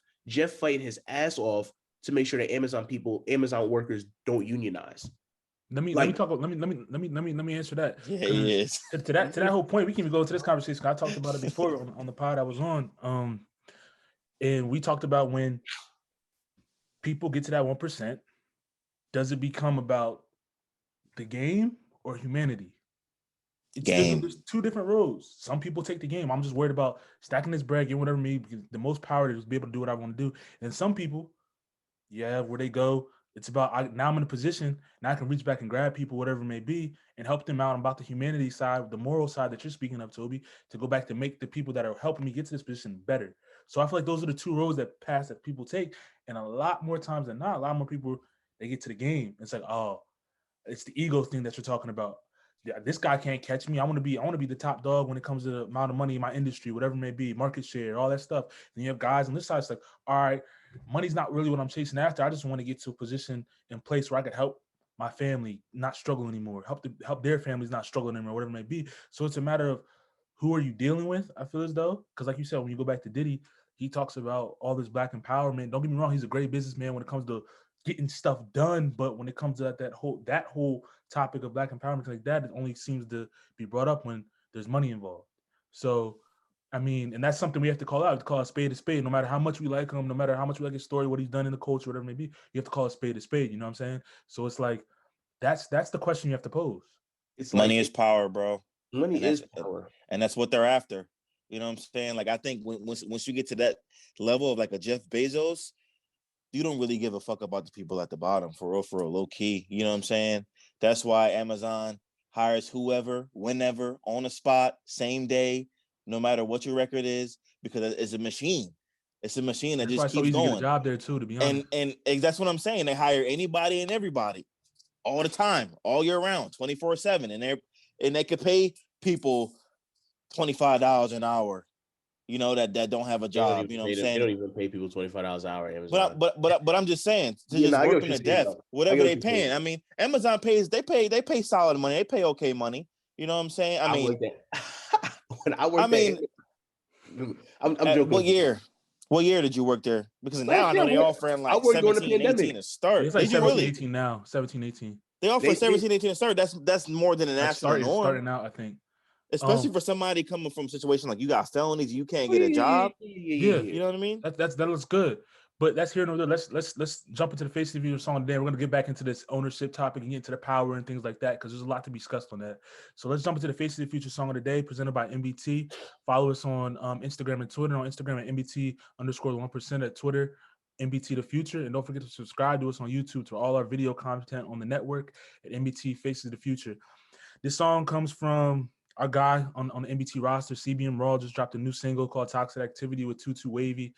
fighting his ass off to make sure that Amazon workers don't unionize. Let me answer that. Yeah, he is. To that whole point, we can even go to this conversation. I talked about it before on the pod I was on. And we talked about when people get to that 1%, does it become about the game or humanity? Game. There's two different roads. Some people take the game. I'm just worried about stacking this bread, getting whatever me, because the most power is to be able to do what I want to do. And some people, where they go, it's about now I'm in a position, now I can reach back and grab people, whatever it may be, and help them out. I'm about the humanity side, the moral side that you're speaking of, Toby, to go back to make the people that are helping me get to this position better. So I feel like those are the two roads that people take. And a lot more times than not, a lot more people, they get to the game. It's like, oh, it's the ego thing that you're talking about. Yeah, this guy can't catch me. I want to be the top dog when it comes to the amount of money in my industry, whatever it may be, market share, all that stuff. And you have guys on this side, it's like, all right, money's not really what I'm chasing after. I just want to get to a position in place where I could help my family not struggle anymore, help their families not struggle anymore, whatever it may be. So it's a matter of who are you dealing with, I feel as though, because like you said, when you go back to Diddy, he talks about all this Black empowerment. Don't get me wrong, he's a great businessman when it comes to getting stuff done, but when it comes to that whole topic of Black empowerment like that, it only seems to be brought up when There's money involved. So, I mean, and that's something we have to call out. To call a spade, no matter how much we like him, no matter how much we like his story, what he's done in the culture, whatever it may be, you have to call a spade. You know what I'm saying? So it's like, that's the question you have to pose. It's money like, is power, bro. Money is power. And that's what they're after. You know what I'm saying? Like, I think once you get to that level of like a Jeff Bezos, you don't really give a fuck about the people at the bottom, for real, low key. You know what I'm saying? That's why Amazon hires whoever, whenever, on the spot, same day, no matter what your record is, because it's a machine. It's a machine that just keeps going. To get a job there too, to be honest. And that's what I'm saying. They hire anybody and everybody all the time, all year round, 24/7, and they could pay people $25 an hour, you know, that don't have a job. You know what I'm saying? They don't even pay people $25 an hour. Amazon. But I'm just saying, to just work them to death, whatever they paying. I mean, Amazon pays. They pay solid money. They pay okay money. You know what I'm saying? I mean, when I worked there, I'm joking. What year did you work there? Because now I know they offering like 17, 18 to start. It's like 17, 18 now. 17, 18. They offer 17, 18 to start. That's more than an national norm. Starting out, I think. Especially for somebody coming from a situation like you got felonies, you can't get a job. Yeah. You know what I mean? That looks good. But that's here nor there. Let's jump into the face of the song today. We're gonna get back into this ownership topic and get into the power and things like that, because there's a lot to be discussed on that. So let's jump into the face of the future song of the day, presented by MBT. Follow us on Instagram and Twitter. On Instagram at MBT_1%, at Twitter, MBT the Future. And don't forget to subscribe to us on YouTube to all our video content on the network at MBT Faces the Future. This song comes from our guy on the MBT roster, CBM Raww, just dropped a new single called Toxic Activity with 22 Wavy.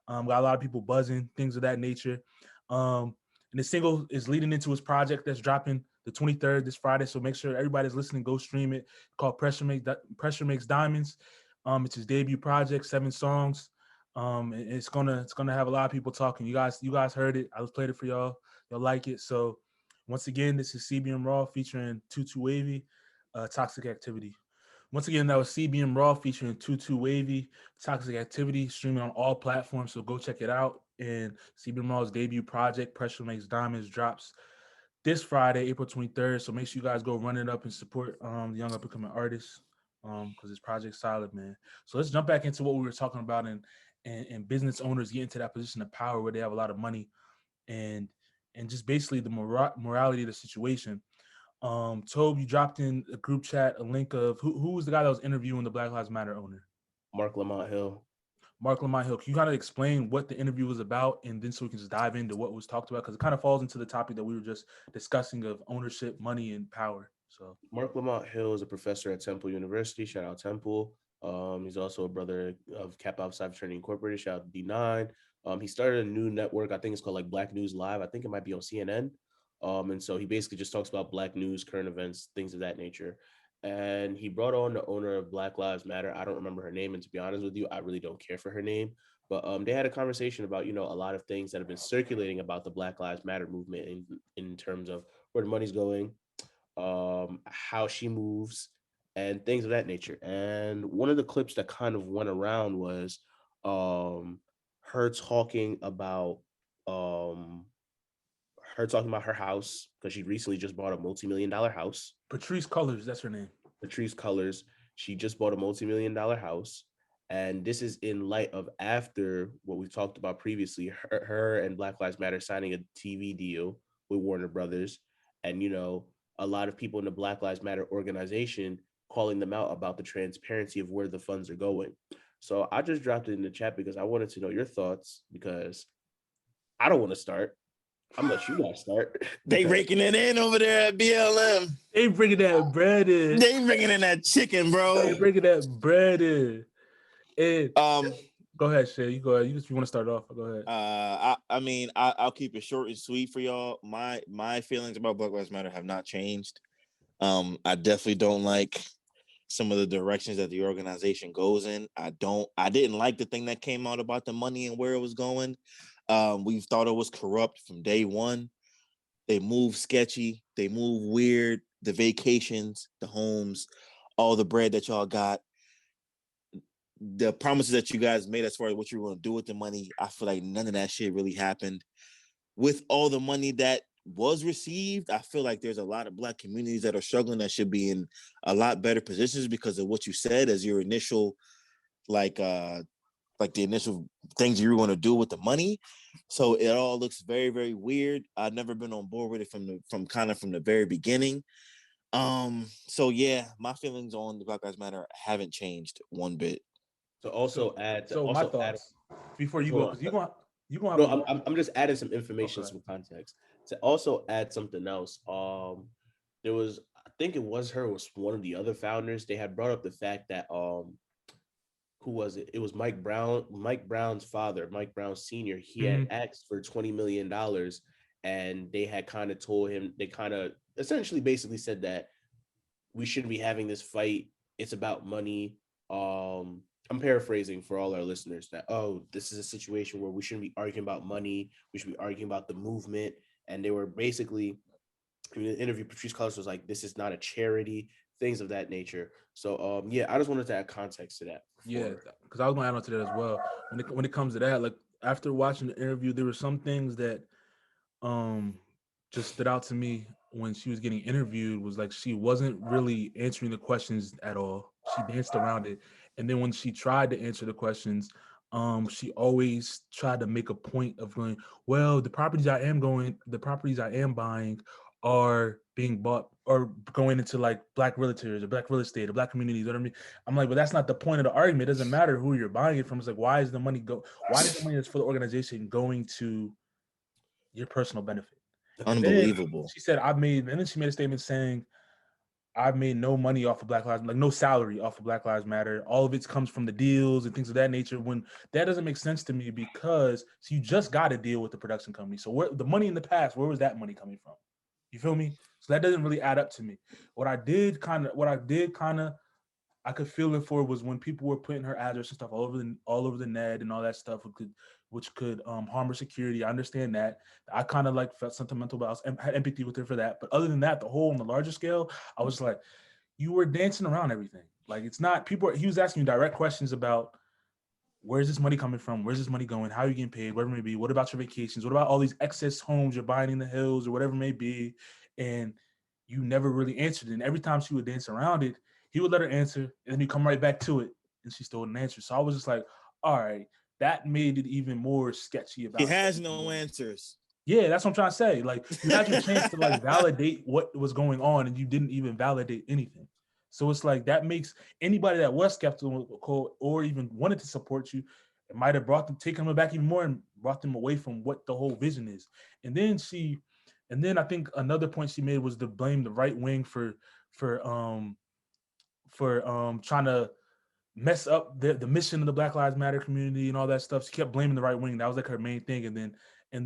Got a lot of people buzzing, things of that nature. And the single is leading into his project that's dropping the 23rd, this Friday. So make sure everybody's listening, go stream it. Called Pressure Makes Diamonds. It's his debut project, 7 songs. It's gonna have a lot of people talking. You guys heard it. I just played it for y'all. Y'all like it. So once again, this is CBM Raww featuring 22 Wavy, Toxic Activity. Once again, that was CBM Raww featuring 22 Wavy, Toxic Activity, streaming on all platforms, so go check it out. And CBM Raw's debut project, Pressure Makes Diamonds, drops this Friday, April 23rd. So make sure you guys go run it up and support the young up-and-coming artists, because this project's solid, man. So let's jump back into what we were talking about, and business owners get into that position of power where they have a lot of money, and just basically the morality of the situation. Tobe, you dropped in a group chat a link of who was the guy that was interviewing the Black Lives Matter owner? Mark Lamont Hill. Can you kind of explain what the interview was about, and then so we can just dive into what was talked about, because it kind of falls into the topic that we were just discussing of ownership, money, and power. So Mark Lamont Hill is a professor at Temple University. Shout out Temple. He's also a brother of Kappa Alpha Fraternity Incorporated. Shout out D9. He started a new network. I think it's called like Black News Live. I think it might be on CNN. And so he basically just talks about Black news, current events, things of that nature. And he brought on the owner of Black Lives Matter. I don't remember her name, and to be honest with you, I really don't care for her name. But they had a conversation about, a lot of things that have been circulating about the Black Lives Matter movement in terms of where the money's going, how she moves, and things of that nature. And one of the clips that kind of went around was her talking about her house, because she recently just bought a multi-million-dollar house. Patrisse Cullors, that's her name. Patrisse Cullors. She just bought a multi-million-dollar house. And this is in light of after what we talked about previously, her and Black Lives Matter signing a TV deal with Warner Brothers. And, a lot of people in the Black Lives Matter organization calling them out about the transparency of where the funds are going. So I just dropped it in the chat because I wanted to know your thoughts, because I don't want to start. I'm gonna let you guys start. They raking it in over there at BLM. They bringing that bread in. They bringing in that chicken, bro. They bringing that bread in. And go ahead, Shay. You go ahead. You want to start off? Go ahead. I mean, I'll keep it short and sweet for y'all. My feelings about Black Lives Matter have not changed. I definitely don't like some of the directions that the organization goes in. I didn't like the thing that came out about the money and where it was going. We thought it was corrupt from day one. They move sketchy. They move weird. The vacations, the homes, all the bread that y'all got, the promises that you guys made as far as what you were going to do with the money, I feel like none of that shit really happened. With all the money that was received, I feel like there's a lot of Black communities that are struggling that should be in a lot better positions because of what you said as your initial, like the initial things you were going to do with the money. So it all looks very, very weird. I've never been on board with it from the very beginning. So yeah, my feelings on the Black Lives Matter haven't changed one bit. To also add, my thoughts before you go, because you gonna have. No, I'm just adding some information, some context. To also add something else, there was, I think it was one of the other founders. They had brought up the fact that who was it? It was Mike Brown's father, Mike Brown Sr. He had asked for $20 million, and they had kind of told him, they kind of essentially basically said that we shouldn't be having this fight. It's about money. I'm paraphrasing for all our listeners that, this is a situation where we shouldn't be arguing about money. We should be arguing about the movement. And they were basically, in the interview, Patrice Cullors was like, this is not a charity, things of that nature. So, I just wanted to add context to that. Yeah, because I was going to add on to that as well. When it comes to that, like after watching the interview, there were some things that just stood out to me when she was getting interviewed. Was like she wasn't really answering the questions at all. She danced around it. And then when she tried to answer the questions, she always tried to make a point of going, well, the properties I am buying are being bought or going into like Black realtors or Black real estate or Black communities. You know what I mean? I'm like, but that's not the point of the argument. It doesn't matter who you're buying it from. It's like, why is the money that's for the organization going to your personal benefit? Unbelievable. She said, and then she made a statement saying, I've made no money off of Black Lives, like no salary off of Black Lives Matter. All of it comes from the deals and things of that nature. When that doesn't make sense to me, because you just got to deal with the production company. So where the money in the past, where was that money coming from? You feel me? So that doesn't really add up to me. I could feel it for was when people were putting her address and stuff all over the net and all that stuff, which could harm her security. I understand that. I kind of like felt sentimental, but I had empathy with her for that. But other than that, on the larger scale, I was like, you were dancing around everything. Like it's not people. He was asking you direct questions about where's this money coming from, where's this money going, how are you getting paid, whatever it may be. What about your vacations? What about all these excess homes you're buying in the hills or whatever it may be? And you never really answered it. And every time she would dance around it, he would let her answer, and then he'd come right back to it, and she still wouldn't answer. So I was just like, all right, that made it even more sketchy about he has no answers. Yeah, that's what I'm trying to say. Like, you had your chance to like validate what was going on, and you didn't even validate anything. So it's like that makes anybody that was skeptical or even wanted to support you, it might have taken them back even more and brought them away from what the whole vision is. And then I think another point she made was to blame the right wing for trying to mess up the mission of the Black Lives Matter community and all that stuff. She kept blaming the right wing. That was like her main thing. And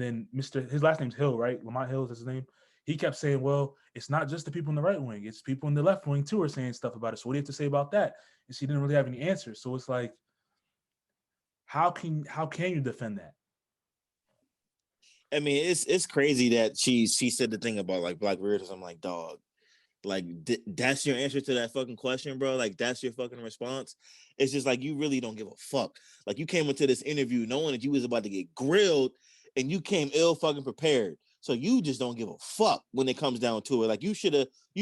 then his last name's Hill, right? Lamont Hill is his name. He kept saying, well, it's not just the people in the right wing, it's people in the left wing too are saying stuff about it. So what do you have to say about that? And she didn't really have any answers. So it's like, how can you defend that? I mean, it's crazy that she said the thing about like Black realtors. I'm like, dog, like that's your answer to that fucking question, bro. Like that's your fucking response. It's just like you really don't give a fuck. Like you came into this interview knowing that you was about to get grilled, and you came ill fucking prepared. So you just don't give a fuck when it comes down to it. Like you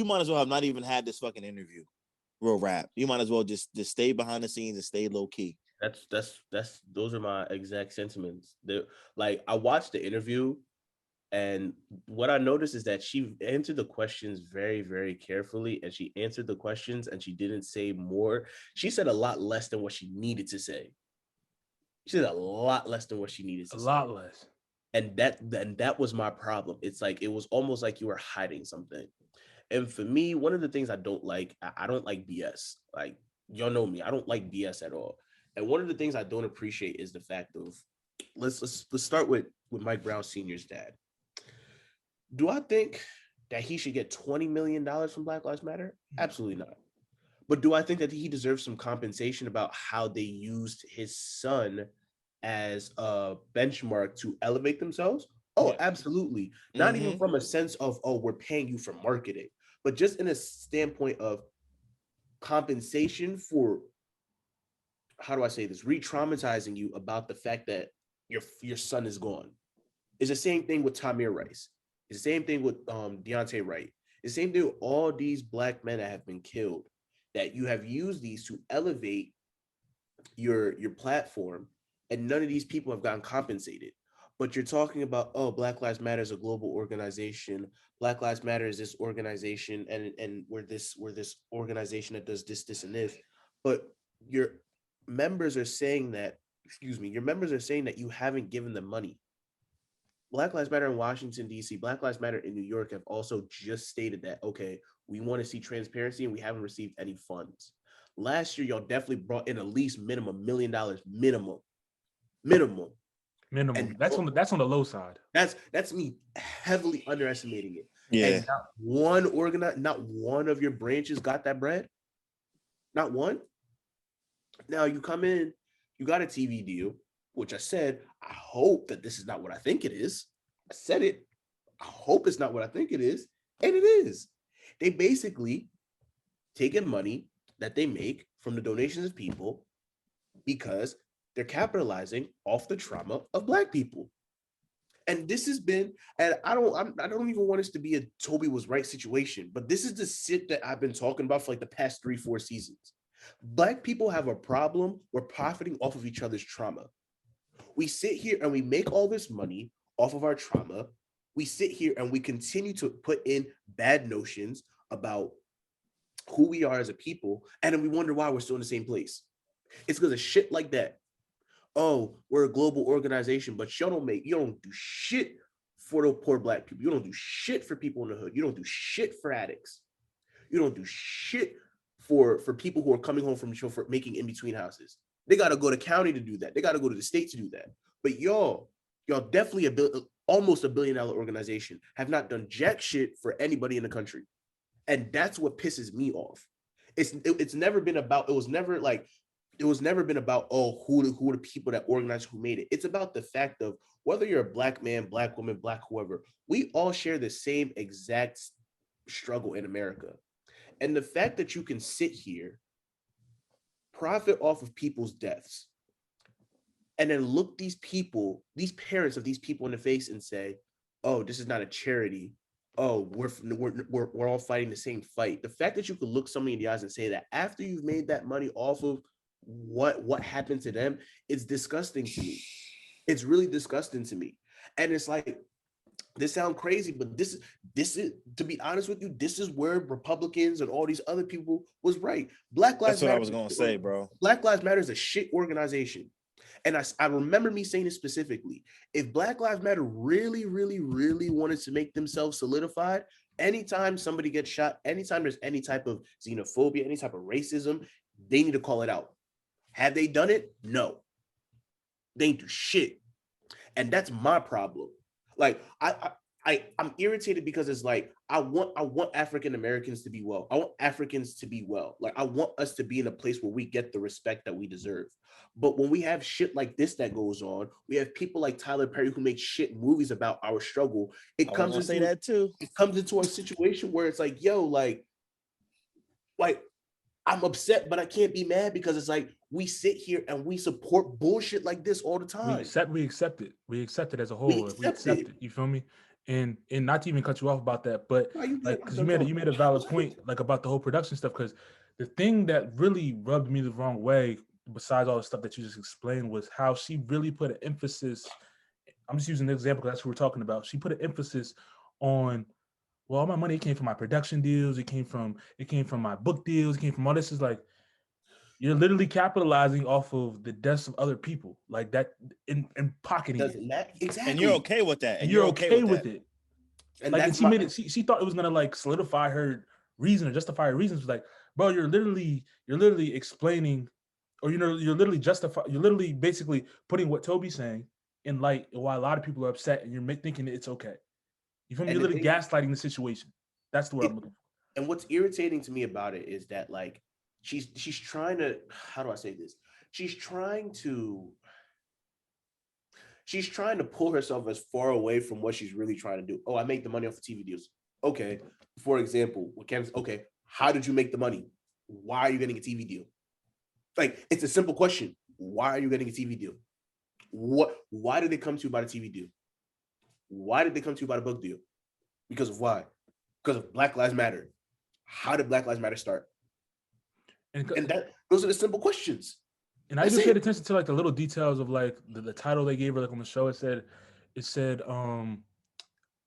might as well have not even had this fucking interview. Real rap. You might as well just stay behind the scenes and stay low key. Those are my exact sentiments. Like I watched the interview, and what I noticed is that she answered the questions very, very carefully, and she answered the questions and she didn't say more. She said a lot less than what she needed to say. She said a lot less than what she needed to say. A lot less. And that was my problem. It's like, it was almost like you were hiding something. And for me, one of the things I don't like BS. Like, y'all know me, I don't like BS at all. And one of the things I don't appreciate is the fact of, let's start with Mike Brown Sr.'s dad. Do I think that he should get $20 million from Black Lives Matter? Absolutely not. But do I think that he deserves some compensation about how they used his son as a benchmark to elevate themselves? Oh, yeah. Absolutely. Not even from a sense of, oh, we're paying you for marketing, but just in a standpoint of compensation for, how do I say this, re-traumatizing you about the fact that your son is gone. It's the same thing with Tamir Rice. It's the same thing with Deontay Wright. It's the same thing with all these black men that have been killed, that you have used these to elevate your platform, and none of these people have gotten compensated. But you're talking about, oh, Black Lives Matter is a global organization. Black Lives Matter is this organization, and we're this organization that does this, and this. But your members are saying that, your members are saying that you haven't given them money. Black Lives Matter in Washington, D.C., Black Lives Matter in New York have also just stated that, okay, we want to see transparency and we haven't received any funds. Last year, y'all definitely brought in at least minimum $1 million, minimum. And that's on the low side. That's me heavily underestimating it. Yeah. And not one of your branches got that bread. Not one. Now you come in, you got a TV deal, which I said, I hope that this is not what I think it is. I said it. I hope it's not what I think it is. And it is. They basically taking money that they make from the donations of people because they're capitalizing off the trauma of Black people. And this has been, and I don't even want this to be a Toby was right situation, but this is the shit that I've been talking about for like the past 3-4 seasons. Black people have a problem. We're profiting off of each other's trauma. We sit here and we make all this money off of our trauma. We sit here and we continue to put in bad notions about who we are as a people, and then we wonder why we're still in the same place. It's because of shit like that. Oh, we're a global organization, but you don't do shit for the poor Black people. You don't do shit for people in the hood. You don't do shit for addicts. You don't do shit for people who are coming home from for making in-between houses. They got to go to county to do that. They got to go to the state to do that. But y'all definitely almost $1 billion organization have not done jack shit for anybody in the country. And that's what pisses me off. It's never been about, it was never been about, oh, who are the people that organized, who made it. It's about the fact of whether you're a Black man, Black woman, Black whoever, we all share the same exact struggle in America. And the fact that you can sit here, profit off of people's deaths, and then look these parents of these people in the face and say, oh, this is not a charity. Oh, we're all fighting the same fight. The fact that you could look somebody in the eyes and say that after you've made that money off of what happened to them, it's disgusting to me. It's really disgusting to me. And it's like, this sounds crazy, but this is, to be honest with you, this is where Republicans and all these other people was right. Black Lives Matter. That's what I was gonna say, bro. Black Lives Matter is a shit organization. And I remember me saying it specifically. If Black Lives Matter really, really, really wanted to make themselves solidified, anytime somebody gets shot, anytime there's any type of xenophobia, any type of racism, they need to call it out. Have they done it? No. They ain't do shit. And that's my problem. Like, I'm irritated because it's like, I want African Americans to be well. I want Africans to be well. Like, I want us to be in a place where we get the respect that we deserve. But when we have shit like this that goes on, we have people like Tyler Perry who make shit movies about our struggle. It comes into a situation where it's like, yo, like I'm upset, but I can't be mad because it's like we sit here and we support bullshit like this all the time. We accept it. We accept it as a whole. We accept it. You feel me? And not to even cut you off about that, but like, because you made a valid point, like, about the whole production stuff. Because the thing that really rubbed me the wrong way, besides all the stuff that you just explained, was how she really put an emphasis. I'm just using the example because that's what we're talking about. She put an emphasis on, well, all my money came from my production deals. It came from my book deals. It came from all this. Is like, you're literally capitalizing off of the deaths of other people, like that, and pocketing it. Exactly. And you're okay with that. And you're okay with it. And like, and she made it. She thought it was gonna like solidify her reason or justify her reasons. Like, bro, you're literally explaining, or you're literally basically putting what Toby's saying in light, and why a lot of people are upset, and you're thinking that it's okay. You feel me? You're literally gaslighting the situation. That's the word I'm looking for. And what's irritating to me about it is that, like, she's trying to, how do I say this? She's trying to pull herself as far away from what she's really trying to do. Oh, I make the money off of TV deals. Okay. For example, okay, how did you make the money? Why are you getting a TV deal? Like, it's a simple question. Why are you getting a TV deal? Why did they come to you about a TV deal? Why did they come to you about a book deal? Because of why? Because of Black Lives Matter. How did Black Lives Matter start? And that those are the simple questions. And I even paid attention to like the little details of like the title they gave her, like on the show. It said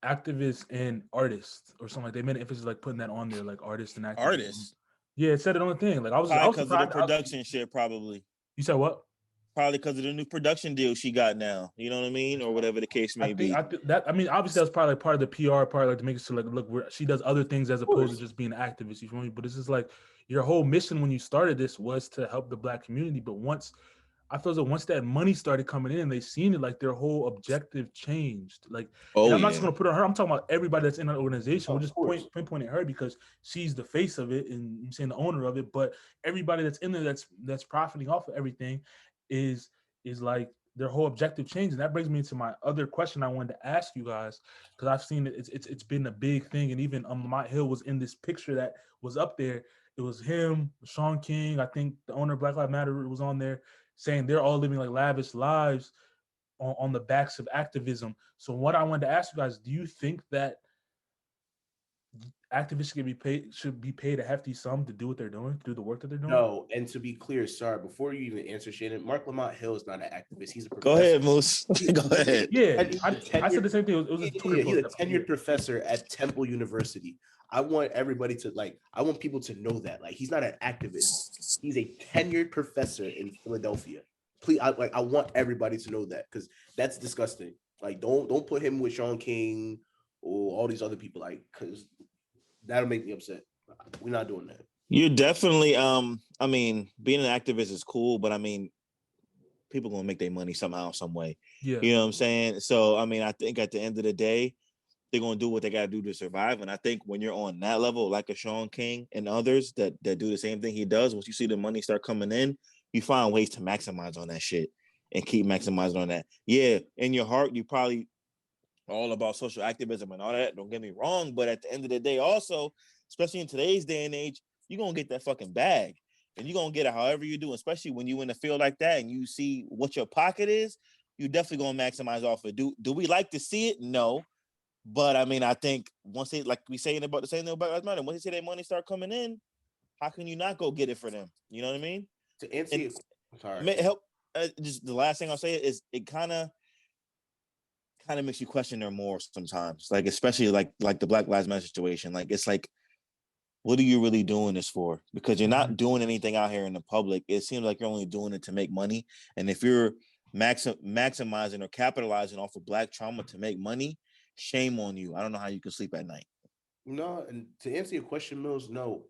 activists and artists or something. Like they made an emphasis like putting that on there, like artists and activists. Artists. Yeah, it said it on the thing. Like I was because of surprised. the production shit, probably. You said what? Probably because of the new production deal she got now. You know what I mean, or whatever the case may be. I mean, obviously that's probably like part of the PR part, like to make it so like look, she does other things as opposed to just being an activist. You feel me? But it's just like your whole mission when you started this was to help the Black community. But once I feel like once that money started coming in, they seen it like their whole objective changed. Like, and I'm not just gonna put on her. I'm talking about everybody that's in that organization. We're just pinpointing her because she's the face of it and I'm saying the owner of it. But everybody that's in there that's profiting off of everything is like their whole objective changed. And that brings me to my other question I wanted to ask you guys, because I've seen it. It's been a big thing, and even Lamont Hill was in this picture that was up there. It was him, Sean King. I think the owner of Black Lives Matter was on there, saying they're all living like lavish lives on the backs of activism. So what I wanted to ask you guys, do you think that activists should be paid a hefty sum to do what they're doing, to do the work that they're doing? No, and to be clear, sorry, before you even answer, Shannon, Mark Lamont Hill is not an activist. He's a professor. Go ahead, Moose. Go ahead. Yeah, I said the same thing. It was he's a tenured professor at Temple University. I want everybody to I want people to know that. Like, he's not an activist. He's a tenured professor in Philadelphia. Please, I want everybody to know that, because that's disgusting. Like, don't put him with Sean King or all these other people, like, because that'll make me upset. We're not doing that. You're definitely, I mean, being an activist is cool, but I mean, people gonna make their money somehow, some way. Yeah. You know what I'm saying? So, I mean, I think at the end of the day, they're gonna do what they gotta do to survive. And I think when you're on that level, like a Sean King and others that do the same thing he does, once you see the money start coming in, you find ways to maximize on that shit and keep maximizing on that. Yeah, in your heart, you probably all about social activism and all that. Don't get me wrong, but at the end of the day, also, especially in today's day and age, you're gonna get that fucking bag. And you're gonna get it however you do, especially when you in a field like that and you see what your pocket is, you definitely gonna maximize off it. Do we like to see it? No. But I mean, I think once they, like we saying about the same thing about Black Lives Matter, once they see that money start coming in, how can you not go get it for them? You know what I mean? To answer you, sorry. Help. Just the last thing I'll say is it kind of makes you question their morals sometimes. Like, especially like the Black Lives Matter situation. Like, it's like, what are you really doing this for? Because you're not doing anything out here in the public. It seems like you're only doing it to make money. And if you're maximizing or capitalizing off of Black trauma to make money, shame on you. I don't know how you can sleep at night. No, and to answer your question, Mills, no,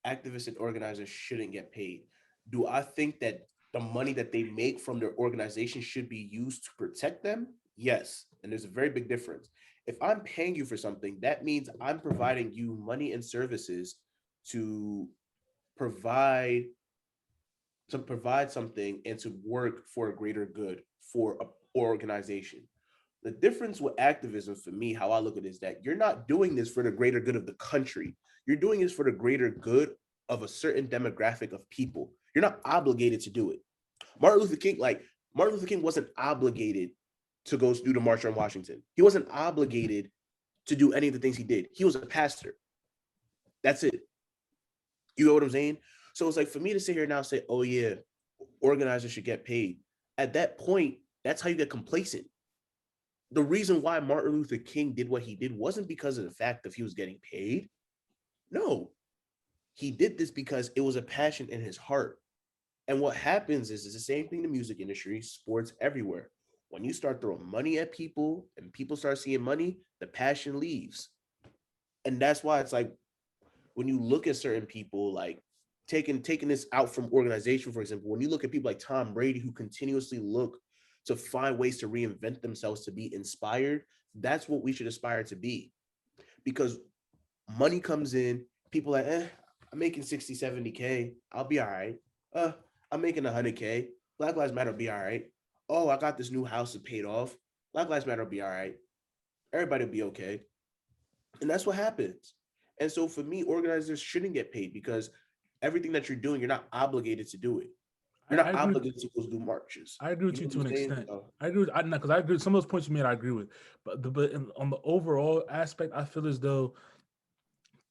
activists and organizers shouldn't get paid. Do I think that the money that they make from their organization should be used to protect them? Yes. And there's a very big difference. If I'm paying you for something, that means I'm providing you money and services to provide something and to work for a greater good for an organization. The difference with activism, for me, how I look at it, is that you're not doing this for the greater good of the country. You're doing this for the greater good of a certain demographic of people. You're not obligated to do it. Martin Luther King wasn't obligated to go do the March on Washington. He wasn't obligated to do any of the things he did. He was a pastor. That's it. You know what I'm saying? So it's like, for me to sit here now and say, oh yeah, organizers should get paid. At that point, that's how you get complacent. The reason why Martin Luther King did what he did wasn't because of the fact that he was getting paid. No, he did this because it was a passion in his heart. And what happens is it's the same thing in the music industry, sports, everywhere. When you start throwing money at people and people start seeing money, the passion leaves. And that's why it's like, when you look at certain people, like taking this out from organization, for example, when you look at people like Tom Brady, who continuously look to find ways to reinvent themselves, to be inspired, that's what we should aspire to be. Because money comes in, people are like, I'm making 60, 70K, I'll be all right. I'm making 100K, Black Lives Matter will be all right. Oh, I got this new house that paid off, Black Lives Matter will be all right. Everybody will be okay. And that's what happens. And so for me, organizers shouldn't get paid, because everything that you're doing, you're not obligated to do it. You're not obligated to go do marches. I agree with you to an extent. I agree because I agree. Some of those points you made, I agree with. But on the overall aspect, I feel as though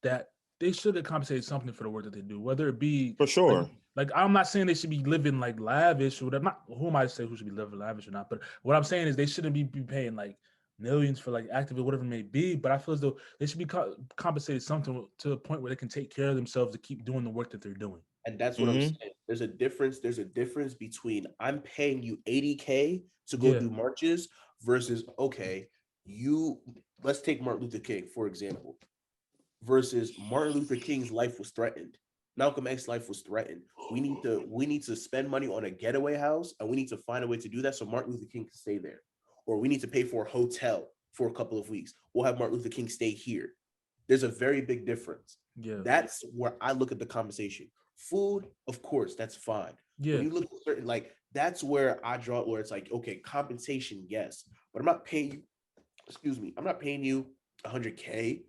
that they should have compensated something for the work that they do, whether it be for sure. Like I'm not saying they should be living like lavish or whatever. Not who am I to say who should be living lavish or not? But what I'm saying is they shouldn't be paying like millions for like activists, whatever it may be. But I feel as though they should be compensated something to a point where they can take care of themselves to keep doing the work that they're doing. And that's what I'm saying. There's a difference. There's a difference between I'm paying you $80K to go do marches versus let's take Martin Luther King, for example, versus Martin Luther King's life was threatened. Malcolm X's life was threatened. We need to spend money on a getaway house, and we need to find a way to do that so Martin Luther King can stay there. Or we need to pay for a hotel for a couple of weeks. We'll have Martin Luther King stay here. There's a very big difference. Yeah. That's where I look at the compensation. Food, of course, that's fine. Yeah. When you look at certain, like, that's where I draw it, where it's like, okay, compensation, yes. But I'm not paying you, I'm not paying you $100K,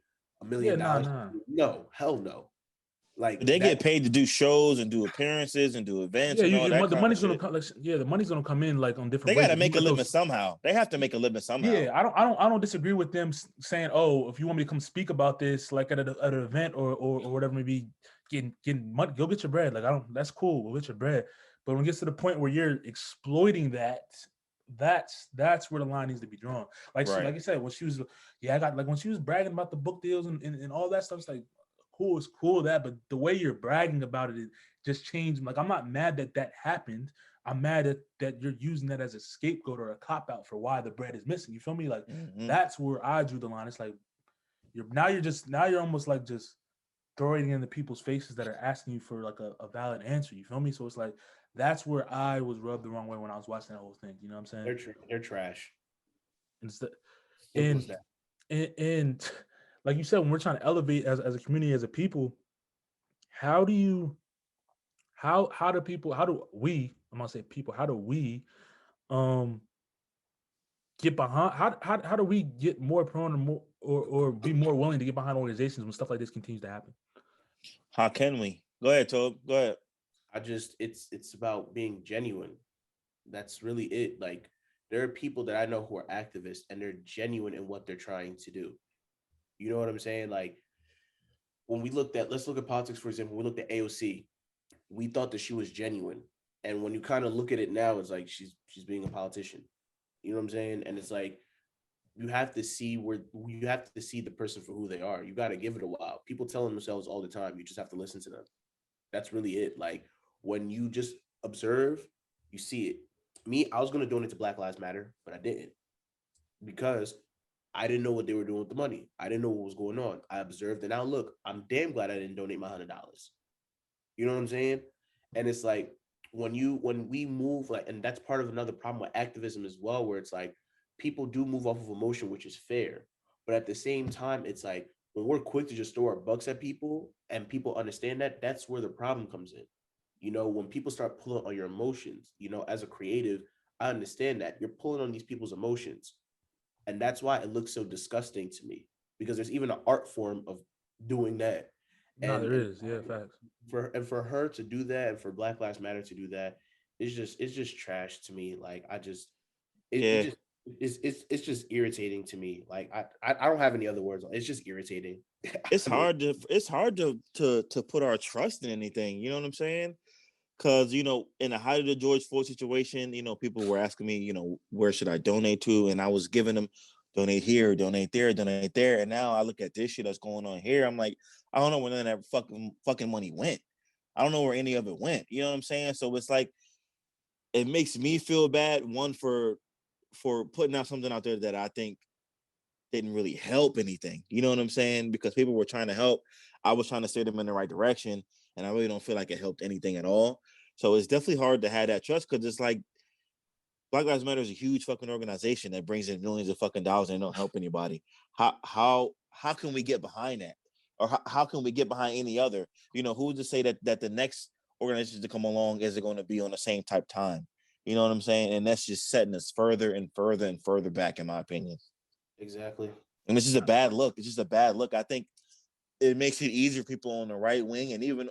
$1 million. No, hell no. Like they get paid to do shows and do appearances and do events. Yeah, the money's gonna come. Like, the money's gonna come in like on different. They gotta make a living somehow. They have to make a living somehow. Yeah, I don't disagree with them saying, oh, if you want me to come speak about this, like at an event or whatever, maybe getting money, go get your bread. Like that's cool, go get your bread. But when it gets to the point where you're exploiting that's where the line needs to be drawn. Like like I said, when she was, when she was bragging about the book deals and all that stuff, it's like. Cool, it's cool that, but the way you're bragging about it just changed. Like, I'm not mad that happened. I'm mad that you're using that as a scapegoat or a cop out for why the bread is missing. You feel me? Like, that's where I drew the line. It's like you're almost like just throwing it in the people's faces that are asking you for like a valid answer. You feel me? So it's like that's where I was rubbed the wrong way when I was watching that whole thing. You know what I'm saying? They're trash. And like you said, when we're trying to elevate as a community, as a people, how do we get behind, how do we get more prone or be more willing to get behind organizations when stuff like this continues to happen? How can we? Go ahead, Tobe. Go ahead. It's about being genuine. That's really it. Like, there are people that I know who are activists and they're genuine in what they're trying to do. You know what I'm saying? Like, when let's look at politics, for example, we looked at AOC. We thought that she was genuine. And when you kind of look at it now, it's like she's being a politician. You know what I'm saying? And it's like, you have to see the person for who they are. You got to give it a while. People tell themselves all the time, you just have to listen to them. That's really it. Like, when you just observe, you see it. Me, I was going to donate to Black Lives Matter, but I didn't, because I didn't know what they were doing with the money. I didn't know what was going on. I observed, and now look, I'm damn glad I didn't donate my $100. You know what I'm saying? And it's like, when we move, like, and that's part of another problem with activism as well, where it's like people do move off of emotion, which is fair. But at the same time, it's like when we're quick to just throw our bucks at people and people understand that, that's where the problem comes in. You know, when people start pulling on your emotions, you know, as a creative, I understand that you're pulling on these people's emotions. And that's why it looks so disgusting to me, because there's even an art form of doing that. No, there is. Yeah, facts. For her to do that, and for Black Lives Matter to do that, it's just trash to me. Like, it's just irritating to me. Like, I don't have any other words. It's just irritating. It's hard to put our trust in anything. You know what I'm saying? Because, you know, in the height of the George Floyd situation, you know, people were asking me, you know, where should I donate to? And I was giving them, donate here, donate there, donate there. And now I look at this shit that's going on here. I'm like, I don't know where none of that fucking money went. I don't know where any of it went. You know what I'm saying? So it's like, it makes me feel bad, one, for putting out something out there that I think didn't really help anything. You know what I'm saying? Because people were trying to help. I was trying to steer them in the right direction. And I really don't feel like it helped anything at all. So it's definitely hard to have that trust, because it's like Black Lives Matter is a huge fucking organization that brings in millions of fucking dollars and don't help anybody. How can we get behind that? Or how can we get behind any other? You know, who's to say that the next organization to come along isn't going to be on the same type time? You know what I'm saying? And that's just setting us further and further and further back, in my opinion. Exactly. And it's just a bad look. It's just a bad look. I think it makes it easier for people on the right wing and even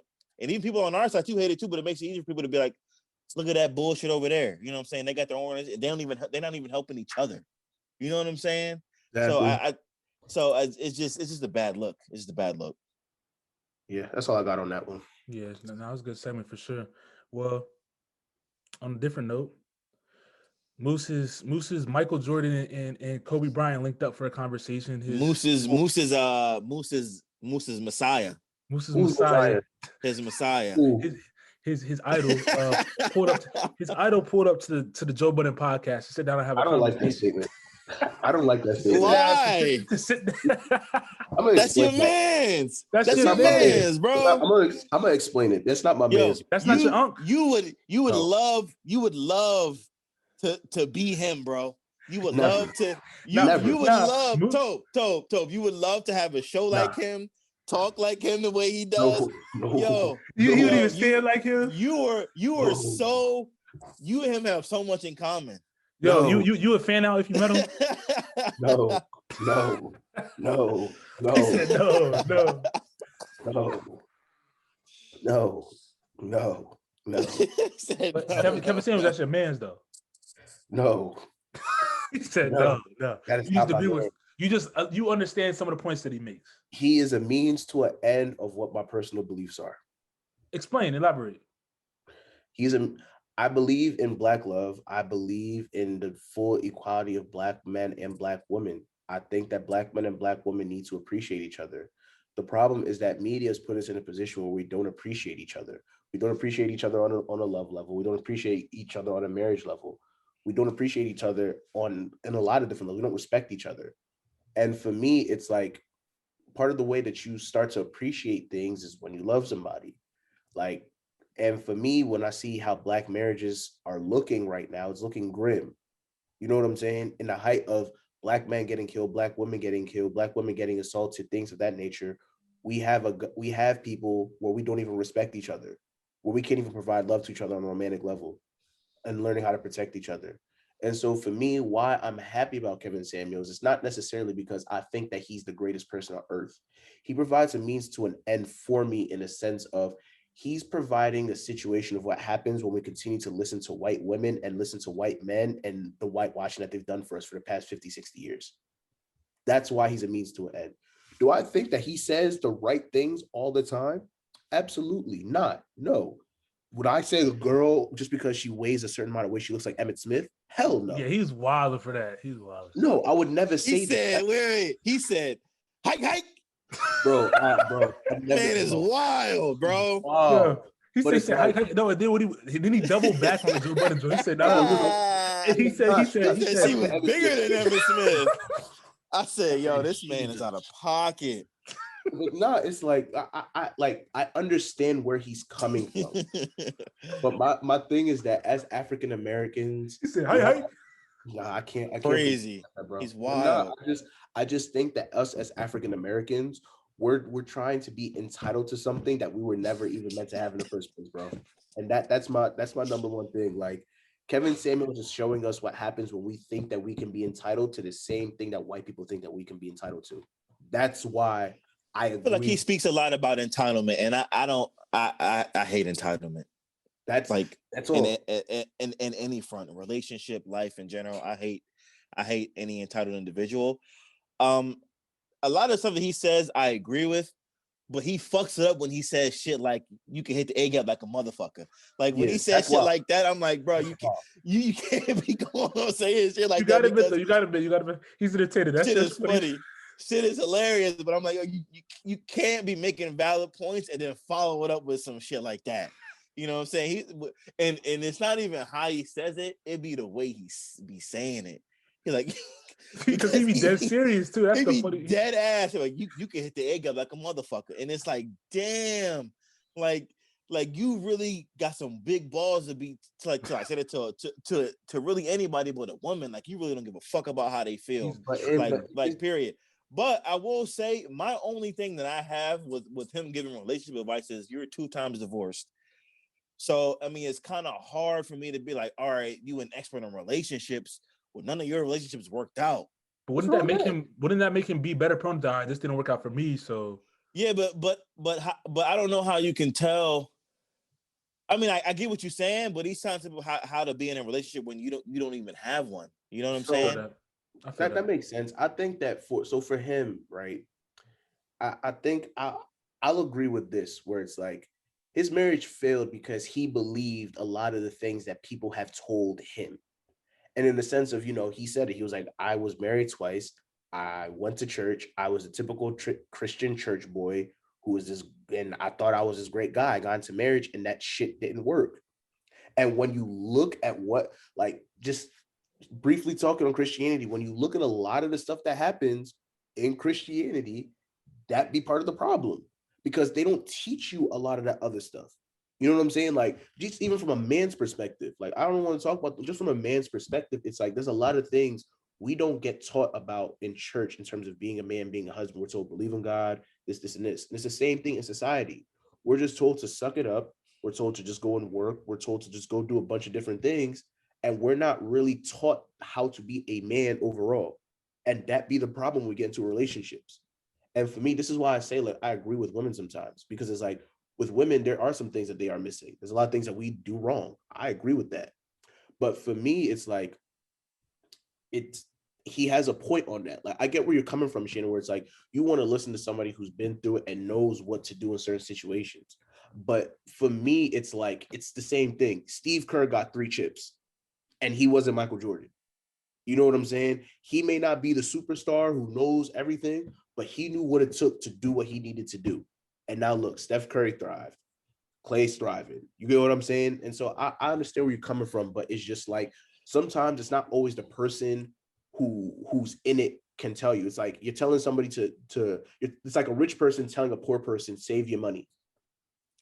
people on our side too hate it too, but it makes it easier for people to be like, look at that bullshit over there. You know what I'm saying? They got their own. They're not even helping each other. You know what I'm saying? Exactly. So it's just a bad look. It's just a bad look. Yeah, that's all I got on that one. Yeah, that was a good segment for sure. Well, on a different note, Moose's Michael Jordan and Kobe Bryant linked up for a conversation. Moose's Messiah. Moose's Who's Messiah. His Messiah. His idol pulled up. His idol pulled up to the Joe Budden podcast to sit down and have a conversation. Like that statement. I don't like that statement. Why? That's your man's. That's your man's, bro. I'm gonna explain it. That's not my man's. That's not your uncle. You would love to be him, bro. You would love to. You would love Tope. You would love to have a show like him, talk like him the way he does. Yo, you wouldn't even stand like him. You and him have so much in common. Yo, you a fan now if you met him? No. He said no. Kevin Samuels, that's your man's though. No. He said no. That is not my man. You understand some of the points that he makes. He is a means to an end of what my personal beliefs are. Explain, elaborate. I believe in Black love. I believe in the full equality of Black men and Black women. I think that Black men and Black women need to appreciate each other. The problem is that media has put us in a position where we don't appreciate each other. We don't appreciate each other on a love level. We don't appreciate each other on a marriage level. We don't appreciate each other in a lot of different levels. We don't respect each other. And for me, it's like part of the way that you start to appreciate things is when you love somebody. And for me, when I see how Black marriages are looking right now, it's looking grim. You know what I'm saying? In the height of Black men getting killed, Black women getting killed, Black women getting assaulted, things of that nature, we have people where we don't even respect each other, where we can't even provide love to each other on a romantic level and learning how to protect each other. And so for me, why I'm happy about Kevin Samuels, it's not necessarily because I think that he's the greatest person on earth. He provides a means to an end for me in a sense of he's providing a situation of what happens when we continue to listen to white women and listen to white men and the whitewashing that they've done for us for the past 50, 60 years. That's why he's a means to an end. Do I think that he says the right things all the time? Absolutely not. No. Would I say the girl, just because she weighs a certain amount of weight, she looks like Emmett Smith? Hell no. Yeah, he's wild for that. He's wild. No, I would never say he said, that. Wait. He said, hike. Bro. Man is wild, bro. Wow. Yeah. He said, hike. No, then he doubled back on the Joe Budden joint. He said, no. He said she was bigger than Emmett Smith. I said, yo, this man is out of pocket. No, it's like I understand where he's coming from, but my thing is that as African Americans, he said, hi. Nah, I can't. Crazy, that, bro. He's wild. No, I just think that us as African Americans, we're trying to be entitled to something that we were never even meant to have in the first place, bro. And that's my number one thing. Like Kevin Samuels is showing us what happens when we think that we can be entitled to the same thing that white people think that we can be entitled to. That's why. I feel like he speaks a lot about entitlement, and I hate entitlement. That's all in any front, relationship, life in general. I hate any entitled individual. A lot of stuff that he says I agree with, but he fucks it up when he says shit like you can hit the egg out like a motherfucker. Like when he says shit like that, I'm like, bro, you can't be going on saying shit like that. You got to admit. He's irritated. That shit is funny. Shit is hilarious, but I'm like, you can't be making valid points and then follow it up with some shit like that. You know what I'm saying? And it's not even how he says it; it be the way he be saying it. He's like, because he be dead serious too. That's the funny. Dead ass. Like you can hit the egg up like a motherfucker, and it's like, damn, like you really got some big balls to be I said it to really anybody but a woman. Like you really don't give a fuck about how they feel. Like period. But I will say my only thing that I have with him giving relationship advice is you're 2 times divorced. So, I mean, it's kind of hard for me to be like, all right, you an expert on relationships. Well, none of your relationships worked out. But wouldn't that make him be better prone to this didn't work out for me? So yeah, but I don't know how you can tell I mean, I get what you're saying, but he's telling people how to be in a relationship when you don't even have one. You know what I'm saying? That makes sense. I think that for him, right? I think I'll agree with this, where it's like his marriage failed because he believed a lot of the things that people have told him. And in the sense of, he said it, he was like, I was married twice. I went to church. I was a typical Christian church boy who was this, and I thought I was this great guy. I got into marriage and that shit didn't work. And when you look at just briefly talking on Christianity, when you look at a lot of the stuff that happens in Christianity, that be part of the problem, because they don't teach you a lot of that other stuff. You know what I'm saying? Like, just even from a man's perspective, like, I don't want to talk about just from a man's perspective. It's like, there's a lot of things we don't get taught about in church in terms of being a man, being a husband. We're told, believe in God, this, and this. And it's the same thing in society. We're just told to suck it up. We're told to just go and work. We're told to just go do a bunch of different things. And we're not really taught how to be a man overall. And that be the problem when we get into relationships. And for me, this is why I say, like, I agree with women sometimes, because it's like, with women, there are some things that they are missing. There's a lot of things that we do wrong. I agree with that. But for me, it's like, he has a point on that. Like, I get where you're coming from, Shannon, where it's like, you want to listen to somebody who's been through it and knows what to do in certain situations. But for me, it's like, it's the same thing. Steve Kerr got 3 chips and he wasn't Michael Jordan. You know what I'm saying? He may not be the superstar who knows everything, but he knew what it took to do what he needed to do. And now look, Steph Curry thrived. Clay's thriving. You get what I'm saying? And so I understand where you're coming from, but it's just like, sometimes it's not always the person who's in it can tell you. It's like you're telling somebody it's like a rich person telling a poor person, save your money.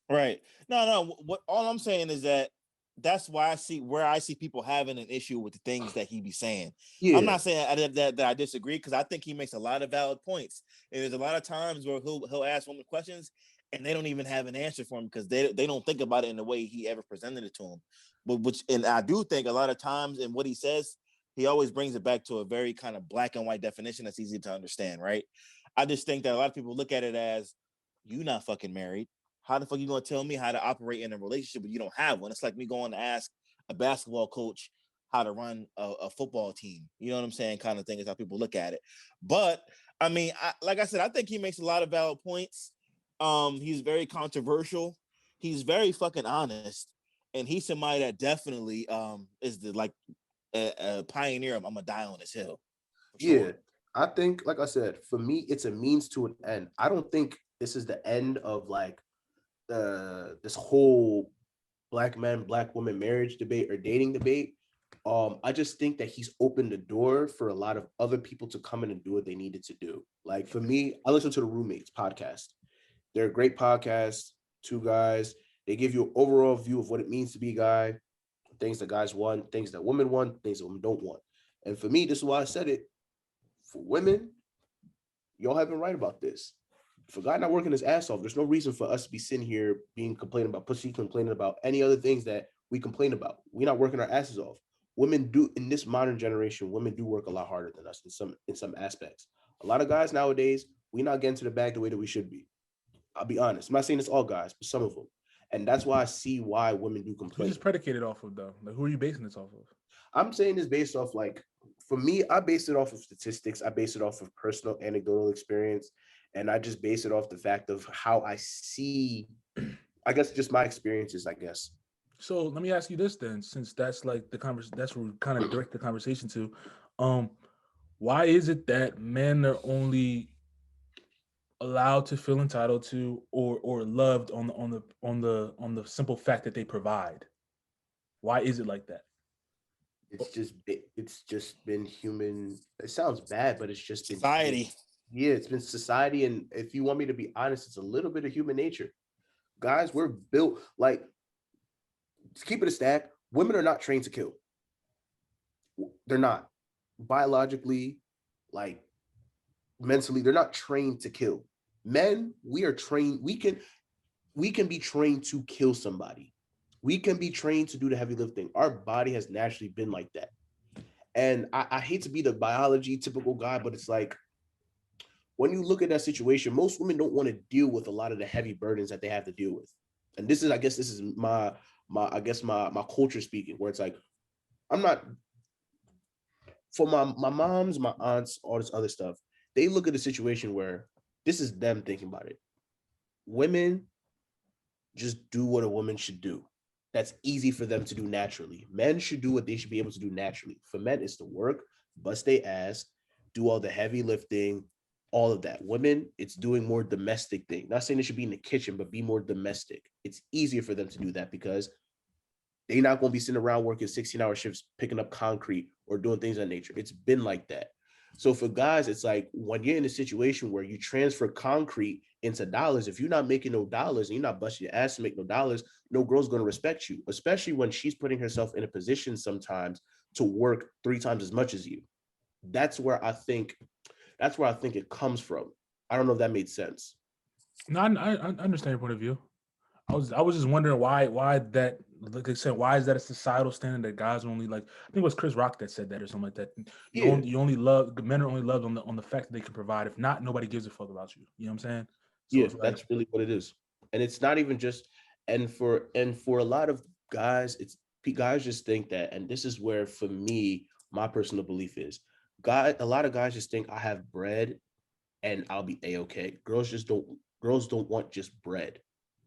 Right. No. What all I'm saying is that's why I see people having an issue with the things that he be saying. Yeah. I'm not saying that I disagree, because I think he makes a lot of valid points. And there's a lot of times where he'll ask women questions and they don't even have an answer for him because they don't think about it in the way he ever presented it to them. And I do think a lot of times in what he says, he always brings it back to a very kind of black and white definition that's easy to understand, right? I just think that a lot of people look at it as, you not fucking married. How the fuck you gonna tell me how to operate in a relationship when you don't have one? It's like me going to ask a basketball coach how to run a football team. You know what I'm saying? Kind of thing is how people look at it. But I mean, like I said, I think he makes a lot of valid points. He's very controversial. He's very fucking honest, and he's somebody that definitely is a pioneer of I'm gonna die on this hill. Sure. Yeah, I think, like I said, for me, it's a means to an end. I don't think this is the end of like this whole black man, black woman marriage debate or dating debate. I just think that he's opened the door for a lot of other people to come in and do what they needed to do. Like for me, I listen to the Roommates podcast. They're a great podcast, 2 guys. They give you an overall view of what it means to be a guy, things that guys want, things that women want, things that women don't want. And for me, this is why I said it. For women, y'all have been right about this. For a guy not working his ass off, there's no reason for us to be sitting here complaining about pussy, complaining about any other things that we complain about. We're not working our asses off. Women do, in this modern generation, women do work a lot harder than us in some aspects. A lot of guys nowadays, we're not getting to the bag the way that we should be. I'll be honest. I'm not saying it's all guys, but some of them. And that's why I see why women do complain. Who's this predicated off of, though? Like, who are you basing this off of? I'm saying this based off, like, for me, I base it off of statistics. I base it off of personal anecdotal experience. And I just base it off the fact of how I see, I guess, just my experiences, I guess. So let me ask you this then, since that's like the conversation, that's where we kind of direct the conversation to. Why is it that men are only allowed to feel entitled to or loved on the simple fact that they provide? Why is it like that? It's just been human. It sounds bad, but it's just been society. Yeah, it's been society. And if you want me to be honest, it's a little bit of human nature. Guys, we're built like, to keep it a stack, women are not trained to kill. They're not. Biologically, like mentally, they're not trained to kill. Men, we are trained. We can be trained to kill somebody. We can be trained to do the heavy lifting. Our body has naturally been like that. And I hate to be the biology typical guy, but it's like, when you look at that situation, most women don't want to deal with a lot of the heavy burdens that they have to deal with. And this is, I guess, this is my I guess my culture speaking, where it's like, I'm not, for my moms, my aunts, all this other stuff, they look at the situation where this is them thinking about it. Women just do what a woman should do. That's easy for them to do naturally. Men should do what they should be able to do naturally. For men, it's to work, bust their ass, do all the heavy lifting, all of that. Women, it's doing more domestic thing. Not saying they should be in the kitchen, but be more domestic. It's easier for them to do that because they're not going to be sitting around working 16-hour shifts, picking up concrete or doing things of that nature. It's been like that. So for guys, it's like when you're in a situation where you transfer concrete into dollars, if you're not making no dollars and you're not busting your ass to make no dollars, no girl's going to respect you, especially when she's putting herself in a position sometimes to work 3 times as much as you. That's where I think it comes from. I don't know if that made sense. No, I understand your point of view. I was just wondering why that, like I said, why is that a societal standard that guys only, like, I think it was Chris Rock that said that or something like that. You only love, men are only loved on the fact that they can provide. If not, nobody gives a fuck about you. You know what I'm saying? So yeah, that's really what it is. And it's not even just, and for a lot of guys, guys just think that, and this is where for me, my personal belief is, a lot of guys just think I have bread and I'll be a-okay. Girls don't want just bread.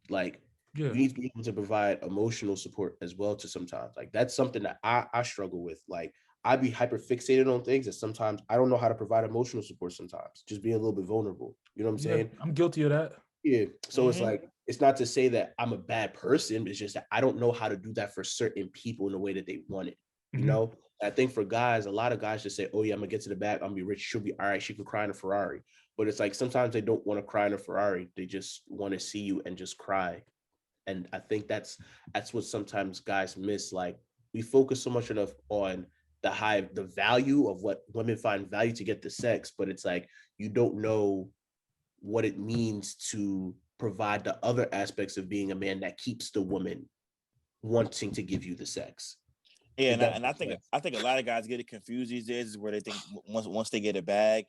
Like, you need to be able to provide emotional support as well to sometimes. Like, that's something that I struggle with. Like, I'd be hyper fixated on things that sometimes I don't know how to provide emotional support sometimes. Just being a little bit vulnerable. You know what I'm saying? I'm guilty of that. Yeah. So it's like, it's not to say that I'm a bad person. It's just that I don't know how to do that for certain people in the way that they want it. You know? I think for guys, a lot of guys just say, oh yeah, I'm gonna get to the back, I'm gonna be rich, she'll be all right, she can cry in a Ferrari. But it's like sometimes they don't want to cry in a Ferrari, they just want to see you and just cry. And I think that's what sometimes guys miss. Like, we focus so much enough on the value of what women find value to get the sex, but it's like you don't know what it means to provide the other aspects of being a man that keeps the woman wanting to give you the sex. Yeah, and I think a lot of guys get it confused these days, is where they think once they get a bag,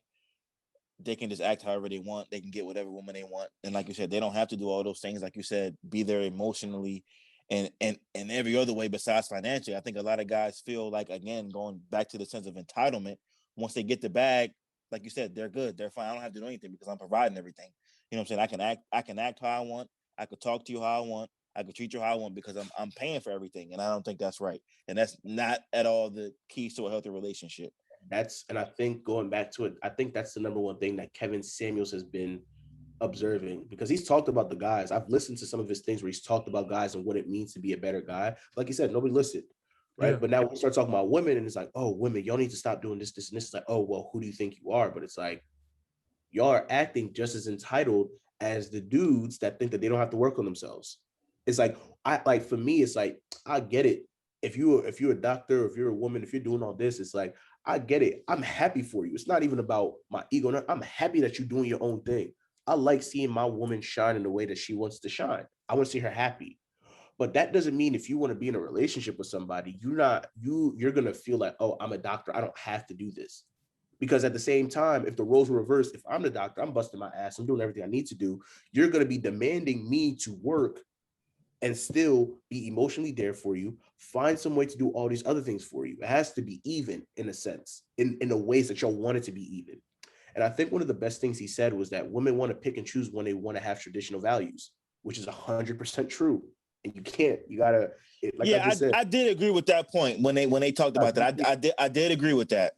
they can just act however they want. They can get whatever woman they want, and like you said, they don't have to do all those things. Like you said, be there emotionally, and every other way besides financially. I think a lot of guys feel like, again, going back to the sense of entitlement, once they get the bag, like you said, they're good, they're fine. I don't have to do anything because I'm providing everything. You know what I'm saying? I can act how I want. I could talk to you how I want. I could treat you how I want because I'm paying for everything, and I don't think that's right. And that's not at all the keys to a healthy relationship. And I think going back to it, I think that's the number one thing that Kevin Samuels has been observing, because he's talked about the guys. I've listened to some of his things where he's talked about guys and what it means to be a better guy. Like he said, nobody listened, right? Yeah. But now we start talking about women, and it's like, oh, women, y'all need to stop doing this, and this. It's like, oh, well, who do you think you are? But it's like, y'all are acting just as entitled as the dudes that think that they don't have to work on themselves. It's like, for me, it's like, I get it. If you're a doctor, if you're a woman, if you're doing all this, it's like, I get it. I'm happy for you. It's not even about my ego. I'm happy that you're doing your own thing. I like seeing my woman shine in the way that she wants to shine. I want to see her happy. But that doesn't mean if you want to be in a relationship with somebody, you're going to feel like, oh, I'm a doctor, I don't have to do this. Because at the same time, if the roles were reversed, if I'm the doctor, I'm busting my ass, I'm doing everything I need to do, you're going to be demanding me to work and still be emotionally there for you, find some way to do all these other things for you. It has to be even, in a sense, in the ways that y'all want it to be even. And I think one of the best things he said was that women want to pick and choose when they want to have traditional values, which is 100% true. And you can't, you gotta, like I did agree with that point when they talked about that. I did agree with that.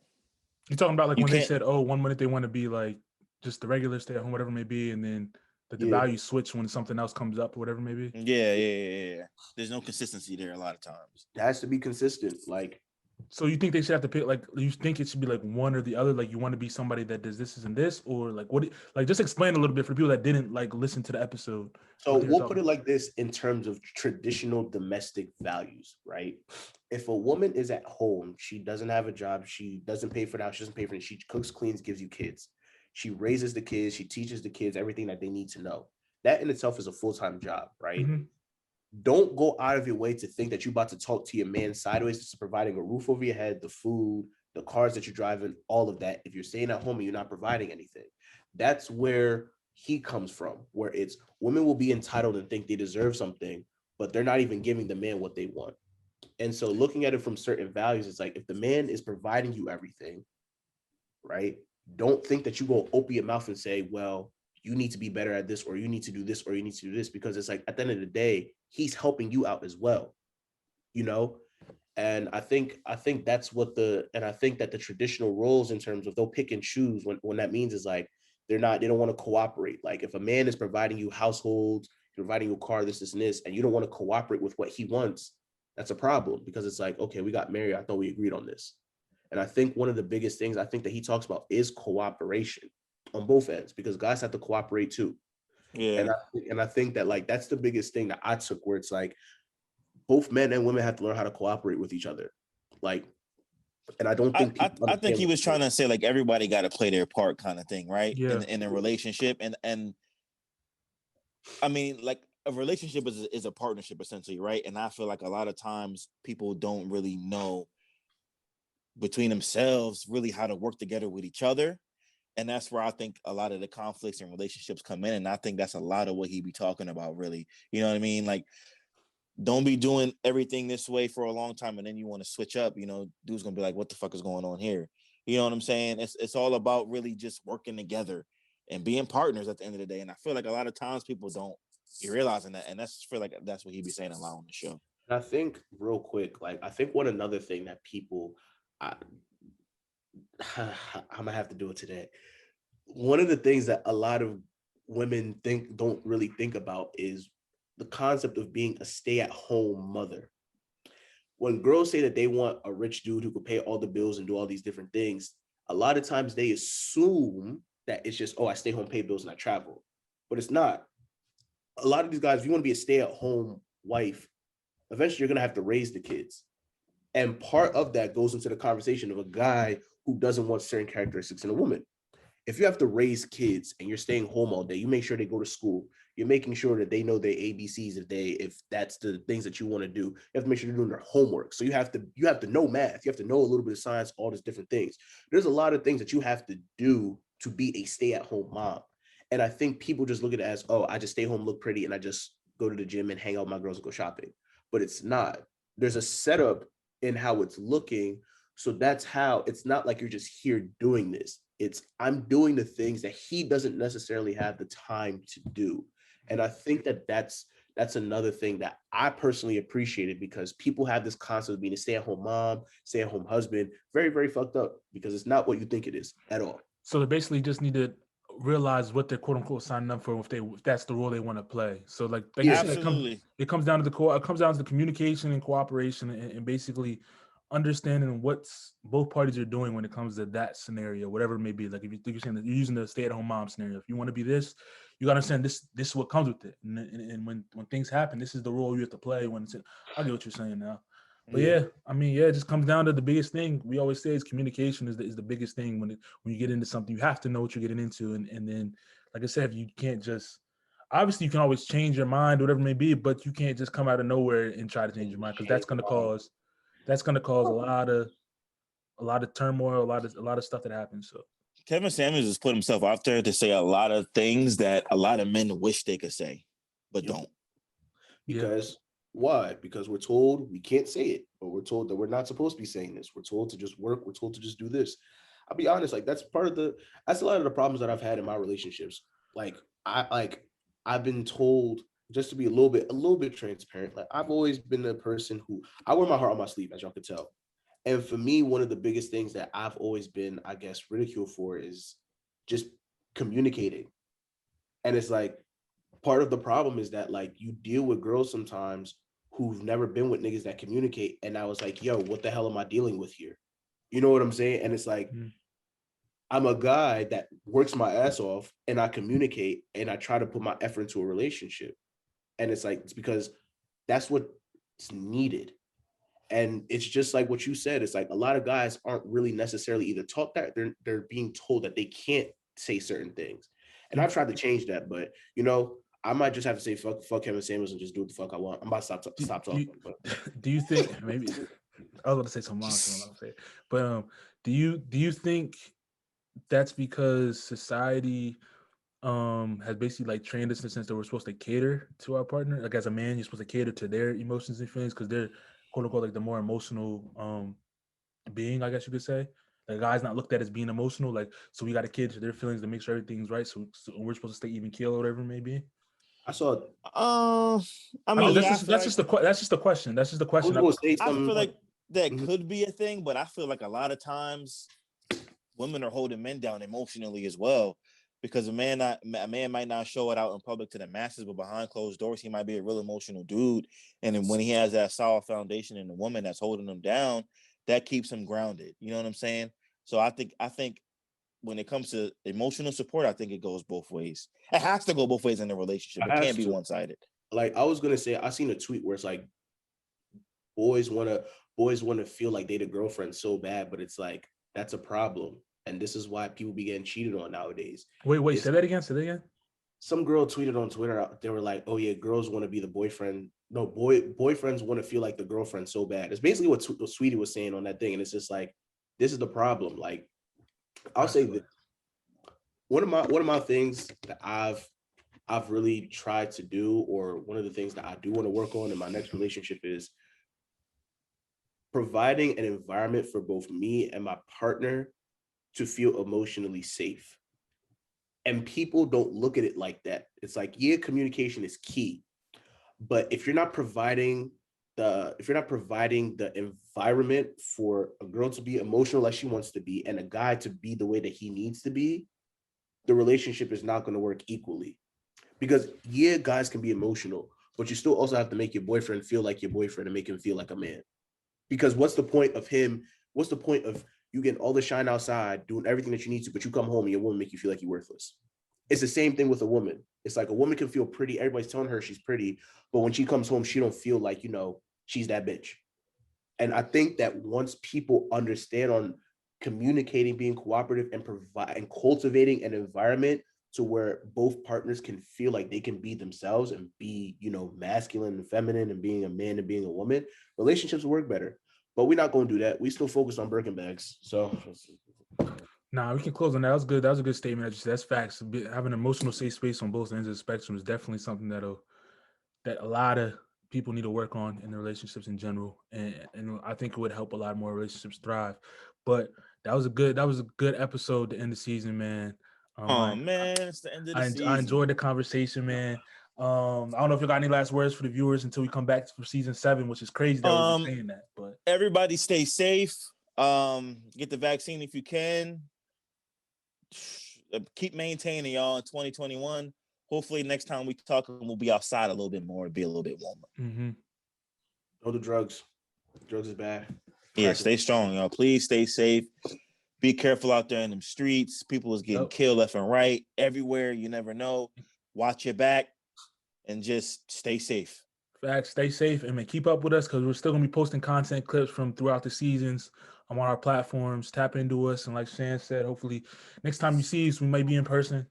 You're talking about like when they said, oh, 1 minute they want to be like just the regular stay at home, whatever it may be, and then the value switch when something else comes up or whatever it may be. Yeah. There's no consistency there a lot of times. It has to be consistent. Like, so you think they should have to pick, like, you think it should be like one or the other? Like, you want to be somebody that does this and this, or like what? Like, just explain a little bit for people that didn't like listen to the episode. So we'll put it like this in terms of traditional domestic values, right? If a woman is at home, she doesn't have a job, she doesn't pay for the house, she doesn't pay for it, she cooks, cleans, gives you kids. She raises the kids, she teaches the kids everything that they need to know. That in itself is a full-time job, right? Mm-hmm. Don't go out of your way to think that you're about to talk to your man sideways, just providing a roof over your head, the food, the cars that you're driving, all of that. If you're staying at home and you're not providing anything, that's where he comes from, where it's women will be entitled and think they deserve something but they're not even giving the man what they want. And so looking at it from certain values, it's like if the man is providing you everything, right? Don't think that you go open your mouth and say, well, you need to be better at this, or you need to do this, or you need to do this, because it's like at the end of the day, he's helping you out as well, you know? And I think that's what I think that the traditional roles in terms of they'll pick and choose when that means is like they don't want to cooperate. Like if a man is providing you households, providing you a car, this, and this, and you don't want to cooperate with what he wants, that's a problem, because it's like, okay, we got married. I thought we agreed on this. And I think one of the biggest things I think that he talks about is cooperation on both ends, because guys have to cooperate too. Yeah. And I think that like that's the biggest thing that I took, where it's like both men and women have to learn how to cooperate with each other. Like, and I don't think I think he was trying to say like everybody got to play their part kind of thing, right? Yeah. In a relationship. And I mean, like a relationship is a partnership essentially, right? And I feel like a lot of times people don't really know between themselves really how to work together with each other. And that's where I think a lot of the conflicts and relationships come in. And I think that's a lot of what he be talking about, really. You know what I mean? Like, don't be doing everything this way for a long time and then you want to switch up, you know, dude's gonna be like, what the fuck is going on here? You know what I'm saying? It's all about really just working together and being partners at the end of the day. And I feel like a lot of times people don't be realizing that. And that's feel like that's what he be saying a lot on the show. And I think real quick, like I think one another thing that people I'm gonna have to do it today. One of the things that a lot of women don't really think about is the concept of being a stay-at-home mother. When girls say that they want a rich dude who could pay all the bills and do all these different things, a lot of times they assume that it's just, oh, I stay home, pay bills, and I travel. But it's not. A lot of these guys, if you want to be a stay-at-home wife, eventually you're going to have to raise the kids. And part of that goes into the conversation of a guy who doesn't want certain characteristics in a woman. If you have to raise kids and you're staying home all day, you make sure they go to school. You're making sure that they know their ABCs if that's the things that you want to do. You have to make sure they're doing their homework. So you have to know math. You have to know a little bit of science, all these different things. There's a lot of things that you have to do to be a stay-at-home mom. And I think people just look at it as, oh, I just stay home, look pretty, and I just go to the gym and hang out with my girls and go shopping. But it's not. There's a setup in how it's looking. So that's how it's not like you're just here doing this. It's I'm doing the things that he doesn't necessarily have the time to do. And I think that that's another thing that I personally appreciated, because people have this concept of being a stay-at-home mom, stay-at-home husband, very, very fucked up, because it's not what you think it is at all. So they basically just need to realize what they're quote unquote signing up for if that's the role they want to play. So like yeah, you absolutely. It comes down to the communication and cooperation and basically understanding what's both parties are doing when it comes to that scenario, whatever it may be. Like if you're saying that you're using the stay-at-home mom scenario, if you want to be this, you gotta understand this is what comes with it. And when things happen, this is the role you have to play. I get what you're saying now. But yeah, I mean, it just comes down to the biggest thing we always say is communication is the biggest thing when you get into something. You have to know what you're getting into, and then, like I said, you can't just obviously you can always change your mind, whatever it may be, but you can't just come out of nowhere and try to change your mind, because that's gonna cause a lot of turmoil, a lot of stuff that happens. So Kevin Samuels has put himself out there to say a lot of things that a lot of men wish they could say, but don't. Because why? Because we're told we can't say it, or we're told that we're not supposed to be saying this. We're told to just work. We're told to just do this. I'll be honest, like that's a lot of the problems that I've had in my relationships. I've been told, just to be a little bit transparent. Like I've always been the person who I wear my heart on my sleeve, as y'all could tell. And for me, one of the biggest things that I've always been, I guess, ridiculed for is just communicating. And it's like, part of the problem is that like you deal with girls sometimes who've never been with niggas that communicate. And I was like, yo, what the hell am I dealing with here? You know what I'm saying? And it's like, I'm a guy that works my ass off and I communicate and I try to put my effort into a relationship. And it's like, it's because that's what's needed. And it's just like what you said. It's like a lot of guys aren't really necessarily either taught that, they're being told that they can't say certain things. And I've tried to change that, but you know, I might just have to say fuck Kevin Samuels and just do what the fuck I want. I'm about to stop talking. Do you think maybe I was about to say something wrong, but do you think that's because society has basically like trained us in the sense that we're supposed to cater to our partner. Like as a man, you're supposed to cater to their emotions and feelings because they're quote unquote like the more emotional being, I guess you could say. Like a guy's not looked at as being emotional, like so we got to cater to their feelings to make sure everything's right. So we're supposed to stay even keel or whatever it may be. I saw. I mean, that's just the question. That's just the question. I feel like that Mhm. could be a thing, but I feel like a lot of times women are holding men down emotionally as well, because a man might not show it out in public to the masses, but behind closed doors, he might be a real emotional dude. And then when he has that solid foundation in the woman that's holding him down, that keeps him grounded. You know what I'm saying? So I think when it comes to emotional support, I think it goes both ways. It has to go both ways in a relationship. It can't be one-sided. Like I was gonna say, I seen a tweet where it's like boys wanna feel like they the girlfriend so bad, but it's like that's a problem. And this is why people be getting cheated on nowadays. Wait, say that again. Some girl tweeted on Twitter, they were like, oh yeah, girls want to be the boyfriend. No, boyfriends want to feel like the girlfriend so bad. It's basically what Sweetie was saying on that thing. And it's just like, this is the problem. Like, I'll say that one of my things that I've really tried to do, or one of the things that I do want to work on in my next relationship, is providing an environment for both me and my partner to feel emotionally safe. And people don't look at it like that. It's like, yeah, communication is key, but if you're not providing the environment for a girl to be emotional like she wants to be, and a guy to be the way that he needs to be, the relationship is not going to work equally. Because yeah, guys can be emotional, but you still also have to make your boyfriend feel like your boyfriend and make him feel like a man. Because what's the point of you getting all the shine outside, doing everything that you need to, but you come home and your woman make you feel like you're worthless? It's the same thing with a woman. It's like a woman can feel pretty. Everybody's telling her she's pretty, but when she comes home, she don't feel like, she's that bitch. And I think that once people understand on communicating, being cooperative, and cultivating an environment to where both partners can feel like they can be themselves and be, masculine and feminine, and being a man and being a woman, relationships will work better. But we're not going to do that. We still focus on Birkin bags. So nah, we can close on that. That was good. That was a good statement. That's facts. Having an emotional safe space on both ends of the spectrum is definitely something that a lot of people need to work on in their relationships in general, and I think it would help a lot more relationships thrive. But that was a good episode to end the season, man. Man, it's the end of the season. I enjoyed the conversation, man. I don't know if you got any last words for the viewers until we come back for season 7, which is crazy that we're saying that. But everybody stay safe. Get the vaccine if you can. Keep maintaining, y'all, in 2021. Hopefully next time we talk, we'll be outside a little bit more, be a little bit warmer. Mm-hmm. No the drugs. Drugs is bad. Yeah, stay strong, y'all. Please stay safe. Be careful out there in them streets. People is getting killed left and right, everywhere. You never know. Watch your back and just stay safe. Facts. Stay safe and man, keep up with us because we're still gonna be posting content clips from throughout the seasons on our platforms. Tap into us, and like Shan said, hopefully next time you see us, we might be in person.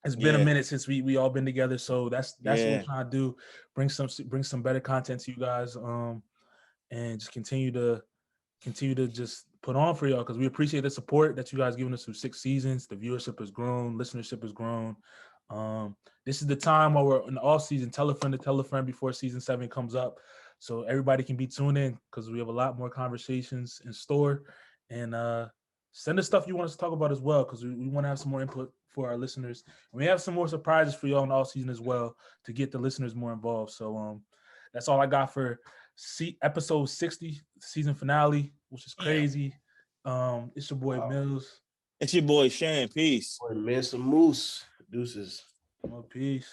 It's been a minute since we all been together, so that's what we're trying to do. Bring some better content to you guys, and just continue to just put on for y'all because we appreciate the support that you guys giving us through 6 seasons. The viewership has grown, listenership has grown. This is the time while we're in the off season. Tell a friend before season 7 comes up, so everybody can be tuned in because we have a lot more conversations in store. And send us stuff you want us to talk about as well because we want to have some more input for our listeners. And we have some more surprises for y'all in the off season as well to get the listeners more involved. So that's all I got for episode 60, season finale, which is crazy. It's your boy Mills. It's your boy Shan. Peace. Boy, man, some moose. Deuces. Peace.